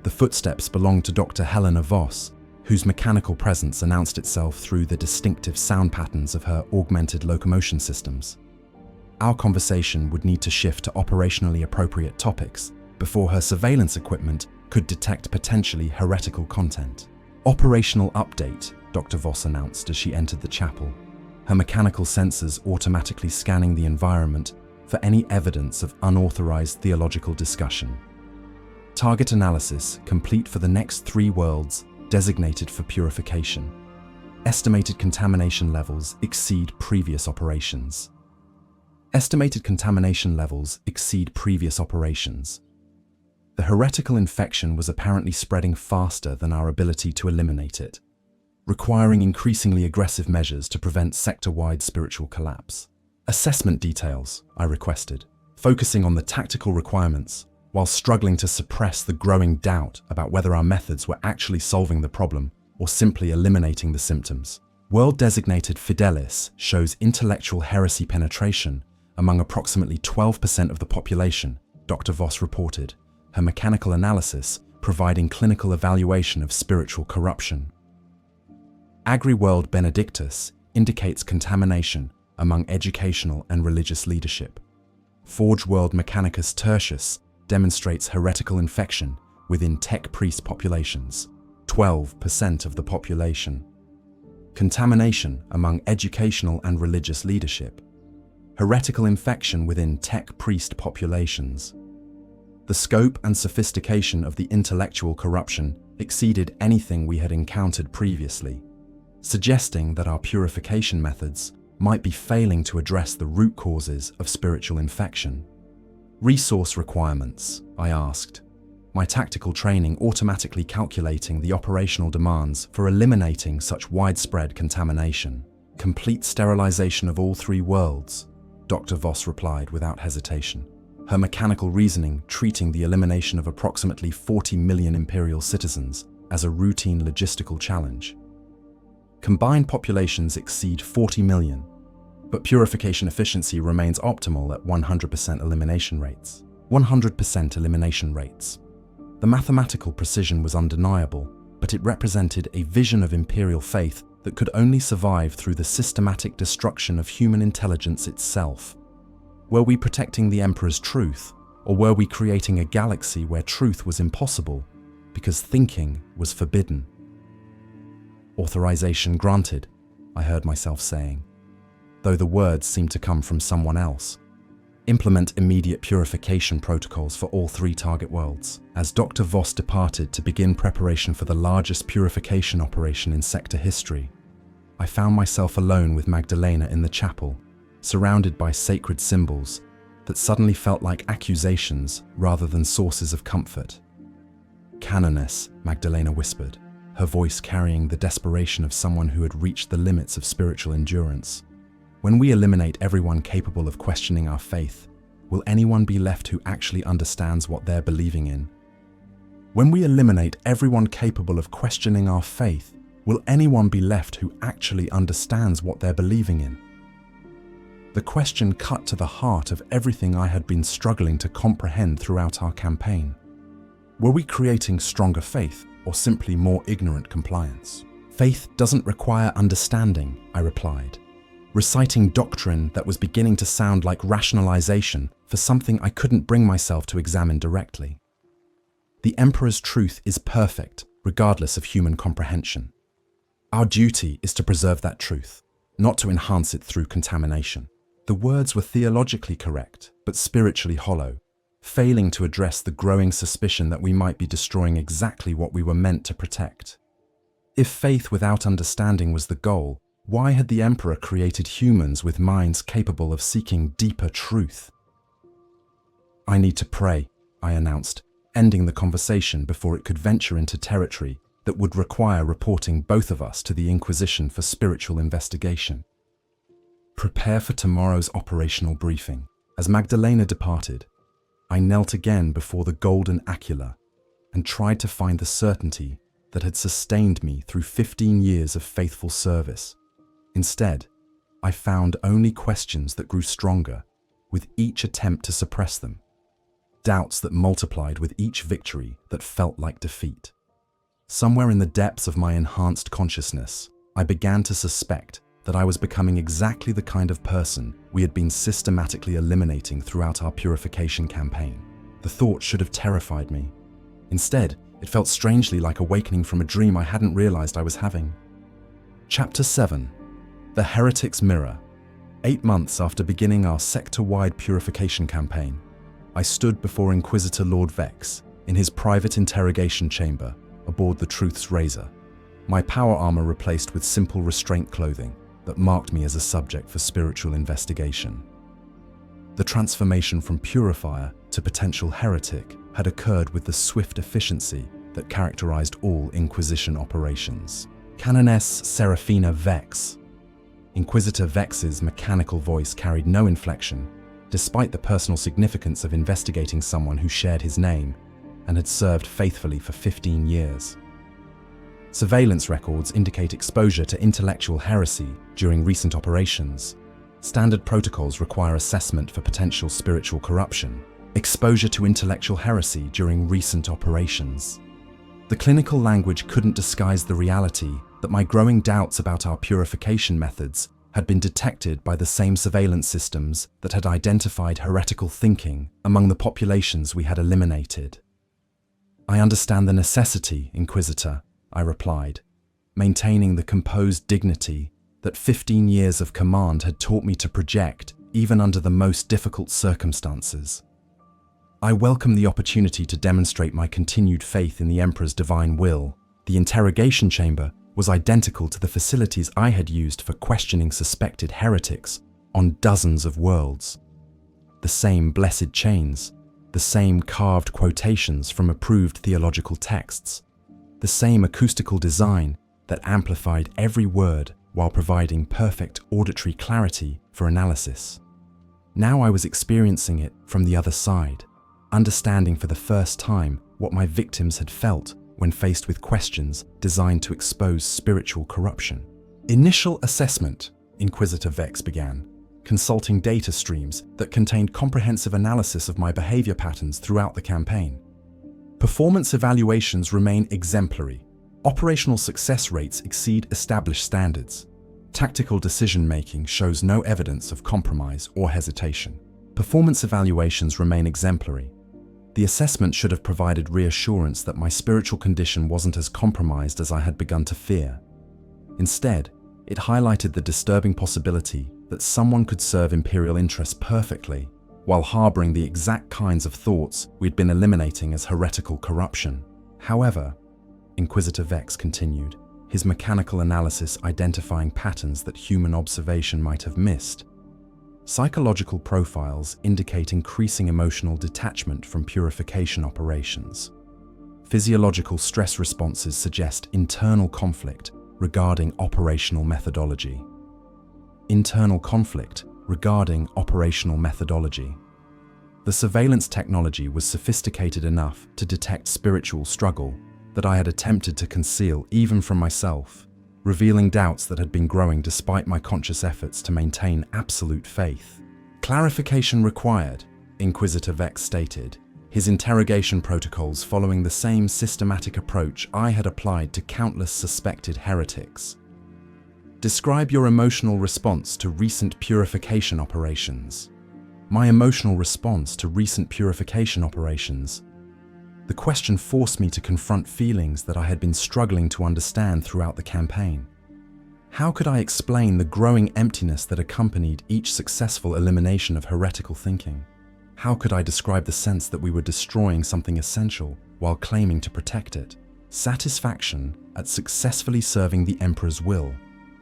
The footsteps belonged to Dr. Helena Voss, whose mechanical presence announced itself through the distinctive sound patterns of her augmented locomotion systems. Our conversation would need to shift to operationally appropriate topics before her surveillance equipment could detect potentially heretical content. Operational update, Dr. Voss announced as she entered the chapel, her mechanical sensors automatically scanning the environment for any evidence of unauthorized theological discussion. Target analysis complete for the next 3 worlds designated for purification. Estimated contamination levels exceed previous operations. Estimated contamination levels exceed previous operations. The heretical infection was apparently spreading faster than our ability to eliminate it, requiring increasingly aggressive measures to prevent sector-wide spiritual collapse. Assessment details, I requested, focusing on the tactical requirements while struggling to suppress the growing doubt about whether our methods were actually solving the problem or simply eliminating the symptoms. World-designated Fidelis shows intellectual heresy penetration among approximately 12% of the population, Dr. Voss reported, her mechanical analysis providing clinical evaluation of spiritual corruption. Agri-World Benedictus indicates contamination among educational and religious leadership. Forge World Mechanicus Tertius demonstrates heretical infection within tech priest populations, 12% of the population. Contamination among educational and religious leadership. heretical infection within tech priest populations. The scope and sophistication of the intellectual corruption exceeded anything we had encountered previously, suggesting that our purification methods might be failing to address the root causes of spiritual infection. Resource requirements, I asked, my tactical training automatically calculating the operational demands for eliminating such widespread contamination. Complete sterilization of all 3 worlds, Dr. Voss replied without hesitation, her mechanical reasoning treating the elimination of approximately 40 million Imperial citizens as a routine logistical challenge. Combined populations exceed 40 million, but purification efficiency remains optimal at 100% elimination rates. 100% elimination rates. The mathematical precision was undeniable, but it represented a vision of Imperial faith that could only survive through the systematic destruction of human intelligence itself. Were we protecting the Emperor's truth, or were we creating a galaxy where truth was impossible because thinking was forbidden? Authorization granted, I heard myself saying, though the words seemed to come from someone else. Implement immediate purification protocols for all 3 target worlds. As Dr. Voss departed to begin preparation for the largest purification operation in sector history, I found myself alone with Magdalena in the chapel, surrounded by sacred symbols that suddenly felt like accusations rather than sources of comfort. Canoness, Magdalena whispered, her voice carrying the desperation of someone who had reached the limits of spiritual endurance. When we eliminate everyone capable of questioning our faith, will anyone be left who actually understands what they're believing in? When we eliminate everyone capable of questioning our faith, will anyone be left who actually understands what they're believing in? The question cut to the heart of everything I had been struggling to comprehend throughout our campaign. Were we creating stronger faith or simply more ignorant compliance? Faith doesn't require understanding, I replied, reciting doctrine that was beginning to sound like rationalization for something I couldn't bring myself to examine directly. The Emperor's truth is perfect, regardless of human comprehension. Our duty is to preserve that truth, not to enhance it through contamination. The words were theologically correct, but spiritually hollow, failing to address the growing suspicion that we might be destroying exactly what we were meant to protect. If faith without understanding was the goal, why had the Emperor created humans with minds capable of seeking deeper truth? I need to pray, I announced, ending the conversation before it could venture into territory that would require reporting both of us to the Inquisition for spiritual investigation. Prepare for tomorrow's operational briefing. As Magdalena departed, I knelt again before the golden Acula and tried to find the certainty that had sustained me through 15 years of faithful service. Instead, I found only questions that grew stronger with each attempt to suppress them, doubts that multiplied with each victory that felt like defeat. Somewhere in the depths of my enhanced consciousness, I began to suspect that I was becoming exactly the kind of person we had been systematically eliminating throughout our purification campaign. The thought should have terrified me. Instead, it felt strangely like awakening from a dream I hadn't realized I was having. Chapter 7. The Heretic's Mirror. 8 months after beginning our sector-wide purification campaign, I stood before Inquisitor Lord Vex in his private interrogation chamber aboard the Truth's Razor, my power armor replaced with simple restraint clothing that marked me as a subject for spiritual investigation. The transformation from purifier to potential heretic had occurred with the swift efficiency that characterized all Inquisition operations. Canoness Seraphina Vex. Inquisitor Vex's mechanical voice carried no inflection, despite the personal significance of investigating someone who shared his name and had served faithfully for 15 years. Surveillance records indicate exposure to intellectual heresy during recent operations. Standard protocols require assessment for potential spiritual corruption. Exposure to intellectual heresy during recent operations. The clinical language couldn't disguise the reality that my growing doubts about our purification methods had been detected by the same surveillance systems that had identified heretical thinking among the populations we had eliminated. I understand the necessity, Inquisitor, I replied, maintaining the composed dignity that 15 years of command had taught me to project even under the most difficult circumstances. I welcome the opportunity to demonstrate my continued faith in the Emperor's divine will. The interrogation chamber was identical to the facilities I had used for questioning suspected heretics on dozens of worlds. The same blessed chains, the same carved quotations from approved theological texts, the same acoustical design that amplified every word while providing perfect auditory clarity for analysis. Now I was experiencing it from the other side, understanding for the first time what my victims had felt when faced with questions designed to expose spiritual corruption. Initial assessment, Inquisitor Vex began, consulting data streams that contained comprehensive analysis of my behavior patterns throughout the campaign. Performance evaluations remain exemplary. Operational success rates exceed established standards. Tactical decision-making shows no evidence of compromise or hesitation. Performance evaluations remain exemplary. The assessment should have provided reassurance that my spiritual condition wasn't as compromised as I had begun to fear. Instead, it highlighted the disturbing possibility that someone could serve imperial interests perfectly while harboring the exact kinds of thoughts we'd been eliminating as heretical corruption. However, Inquisitor Vex continued, his mechanical analysis identifying patterns that human observation might have missed. Psychological profiles indicate increasing emotional detachment from purification operations. Physiological stress responses suggest internal conflict regarding operational methodology. Internal conflict regarding operational methodology. The surveillance technology was sophisticated enough to detect spiritual struggle that I had attempted to conceal even from myself, revealing doubts that had been growing despite my conscious efforts to maintain absolute faith. Clarification required, Inquisitor Vex stated, his interrogation protocols following the same systematic approach I had applied to countless suspected heretics. Describe your emotional response to recent purification operations. My emotional response to recent purification operations. The question forced me to confront feelings that I had been struggling to understand throughout the campaign. How could I explain the growing emptiness that accompanied each successful elimination of heretical thinking? How could I describe the sense that we were destroying something essential while claiming to protect it? Satisfaction at successfully serving the Emperor's will,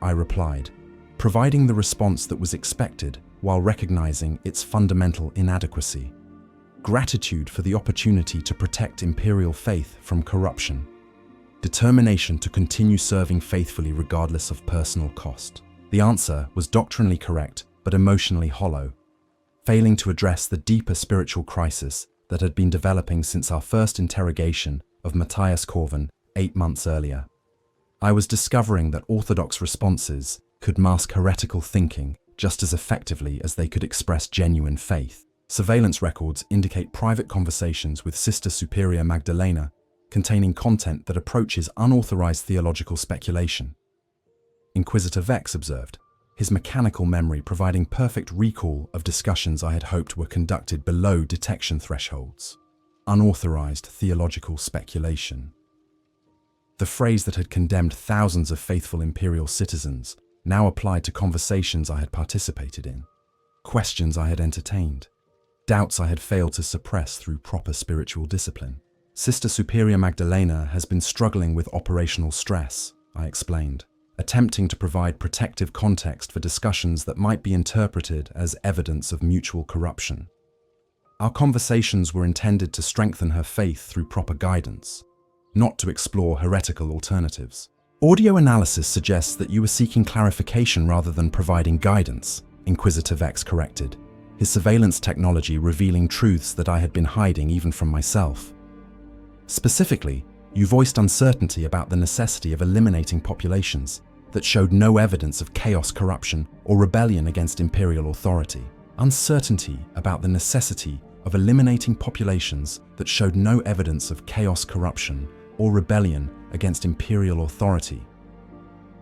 I replied, providing the response that was expected while recognizing its fundamental inadequacy. Gratitude for the opportunity to protect imperial faith from corruption. Determination to continue serving faithfully regardless of personal cost. The answer was doctrinally correct but emotionally hollow, failing to address the deeper spiritual crisis that had been developing since our first interrogation of Matthias Corvin 8 months earlier. I was discovering that orthodox responses could mask heretical thinking just as effectively as they could express genuine faith. Surveillance records indicate private conversations with Sister Superior Magdalena containing content that approaches unauthorized theological speculation. Inquisitor Vex observed, his mechanical memory providing perfect recall of discussions I had hoped were conducted below detection thresholds. Unauthorized theological speculation. The phrase that had condemned thousands of faithful imperial citizens now applied to conversations I had participated in, questions I had entertained, doubts I had failed to suppress through proper spiritual discipline. Sister Superior Magdalena has been struggling with operational stress, I explained, attempting to provide protective context for discussions that might be interpreted as evidence of mutual corruption. Our conversations were intended to strengthen her faith through proper guidance, not to explore heretical alternatives. Audio analysis suggests that you were seeking clarification rather than providing guidance, Inquisitor Vex corrected, his surveillance technology revealing truths that I had been hiding even from myself. Specifically, you voiced uncertainty about the necessity of eliminating populations that showed no evidence of chaos, corruption, or rebellion against imperial authority. Uncertainty about the necessity of eliminating populations that showed no evidence of chaos, corruption, or rebellion against imperial authority.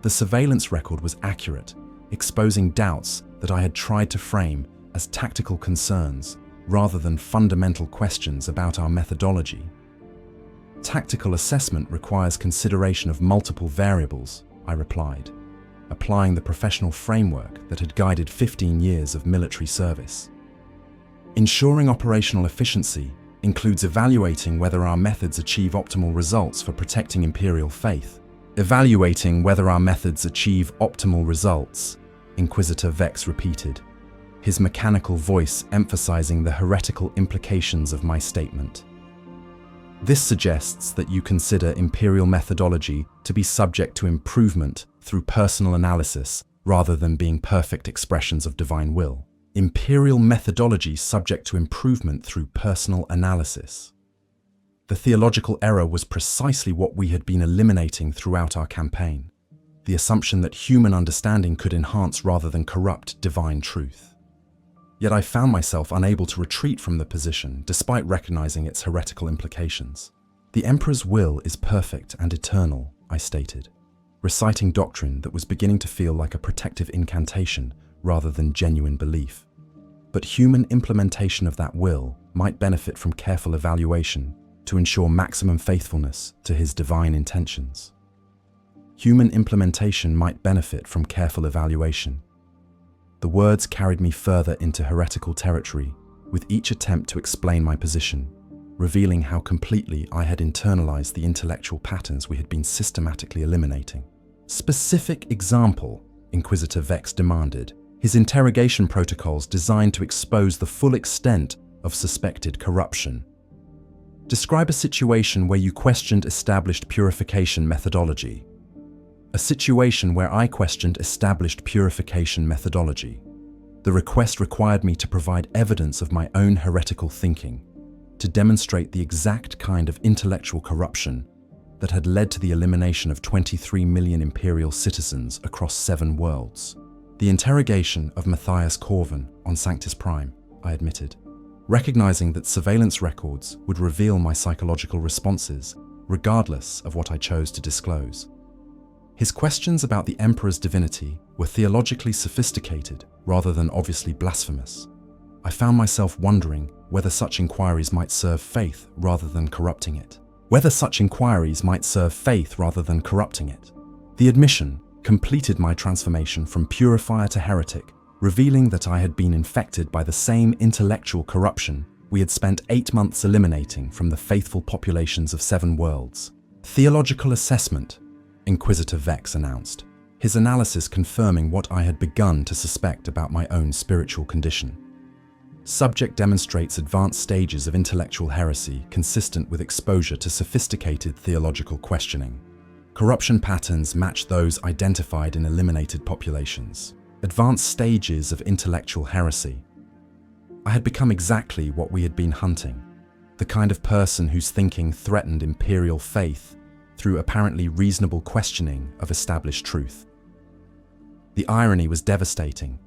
The surveillance record was accurate, exposing doubts that I had tried to frame as tactical concerns rather than fundamental questions about our methodology. Tactical assessment requires consideration of multiple variables, I replied, applying the professional framework that had guided 15 years of military service. Ensuring operational efficiency includes evaluating whether our methods achieve optimal results for protecting imperial faith. Evaluating whether our methods achieve optimal results, Inquisitor Vex repeated, his mechanical voice emphasizing the heretical implications of my statement. This suggests that you consider imperial methodology to be subject to improvement through personal analysis rather than being perfect expressions of divine will. Imperial methodology subject to improvement through personal analysis. The theological error was precisely what we had been eliminating throughout our campaign, the assumption that human understanding could enhance rather than corrupt divine truth. Yet I found myself unable to retreat from the position despite recognizing its heretical implications. The Emperor's will is perfect and eternal, I stated, reciting doctrine that was beginning to feel like a protective incantation rather than genuine belief. But human implementation of that will might benefit from careful evaluation to ensure maximum faithfulness to his divine intentions. Human implementation might benefit from careful evaluation. The words carried me further into heretical territory, with each attempt to explain my position, revealing how completely I had internalized the intellectual patterns we had been systematically eliminating. Specific example, Inquisitor Vex demanded, his interrogation protocols designed to expose the full extent of suspected corruption. Describe a situation where you questioned established purification methodology. A situation where I questioned established purification methodology. The request required me to provide evidence of my own heretical thinking, to demonstrate the exact kind of intellectual corruption that had led to the elimination of 23 million imperial citizens across 7 worlds. The interrogation of Matthias Corvin on Sanctis Prime, I admitted, recognizing that surveillance records would reveal my psychological responses, regardless of what I chose to disclose. His questions about the Emperor's divinity were theologically sophisticated rather than obviously blasphemous. I found myself wondering whether such inquiries might serve faith rather than corrupting it. The admission completed my transformation from purifier to heretic, revealing that I had been infected by the same intellectual corruption we had spent 8 months eliminating from the faithful populations of 7 worlds. Theological assessment, Inquisitor Vex announced, his analysis confirming what I had begun to suspect about my own spiritual condition. Subject demonstrates advanced stages of intellectual heresy consistent with exposure to sophisticated theological questioning. Corruption patterns match those identified in eliminated populations. Advanced stages of intellectual heresy. I had become exactly what we had been hunting, the kind of person whose thinking threatened imperial faith through apparently reasonable questioning of established truth. The irony was devastating.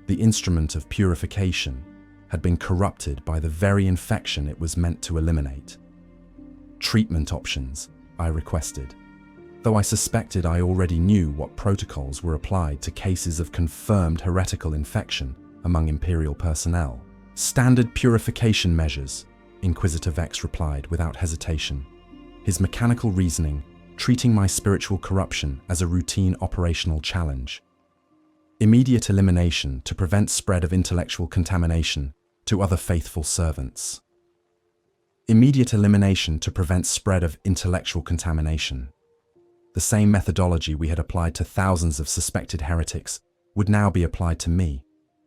The instrument of purification had been corrupted by the very infection it was meant to eliminate. Treatment options, I requested, though I suspected I already knew what protocols were applied to cases of confirmed heretical infection among Imperial personnel. Standard purification measures, Inquisitor Vex replied without hesitation, his mechanical reasoning treating my spiritual corruption as a routine operational challenge. Immediate elimination to prevent spread of intellectual contamination to other faithful servants. Immediate elimination to prevent spread of intellectual contamination. The same methodology we had applied to thousands of suspected heretics would now be applied to me,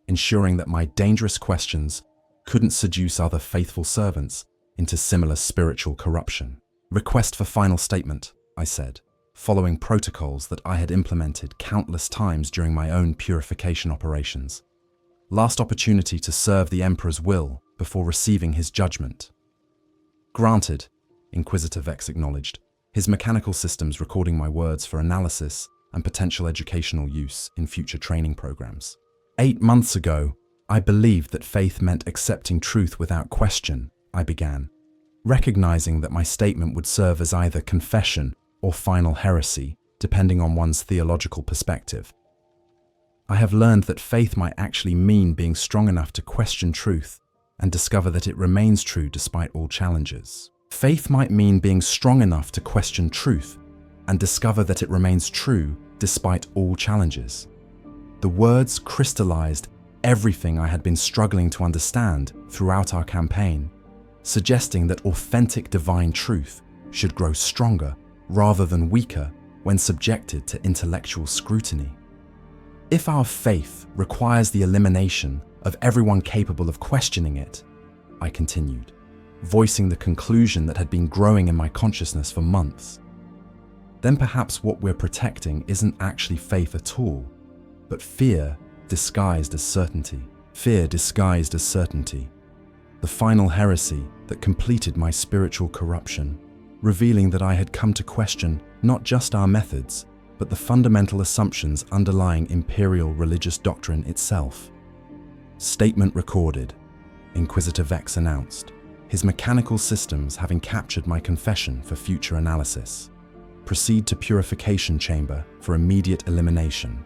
ensuring that my dangerous questions couldn't seduce other faithful servants into similar spiritual corruption. Request for final statement, I said, following protocols that I had implemented countless times during my own purification operations. Last opportunity to serve the Emperor's will before receiving his judgment. Granted, Inquisitor Vex acknowledged, his mechanical systems recording my words for analysis and potential educational use in future training programs. 8 months ago, I believed that faith meant accepting truth without question, I began, recognizing that my statement would serve as either confession or final heresy, depending on one's theological perspective. I have learned that faith might actually mean being strong enough to question truth and discover that it remains true despite all challenges. Faith might mean being strong enough to question truth and discover that it remains true despite all challenges. The words crystallized everything I had been struggling to understand throughout our campaign, suggesting that authentic divine truth should grow stronger rather than weaker when subjected to intellectual scrutiny. If our faith requires the elimination of everyone capable of questioning it, I continued, voicing the conclusion that had been growing in my consciousness for months, then perhaps what we're protecting isn't actually faith at all, but fear disguised as certainty. Fear disguised as certainty. The final heresy that completed my spiritual corruption, revealing that I had come to question not just our methods, but the fundamental assumptions underlying imperial religious doctrine itself. Statement recorded, Inquisitor Vex announced, his mechanical systems having captured my confession for future analysis. Proceed to purification chamber for immediate elimination.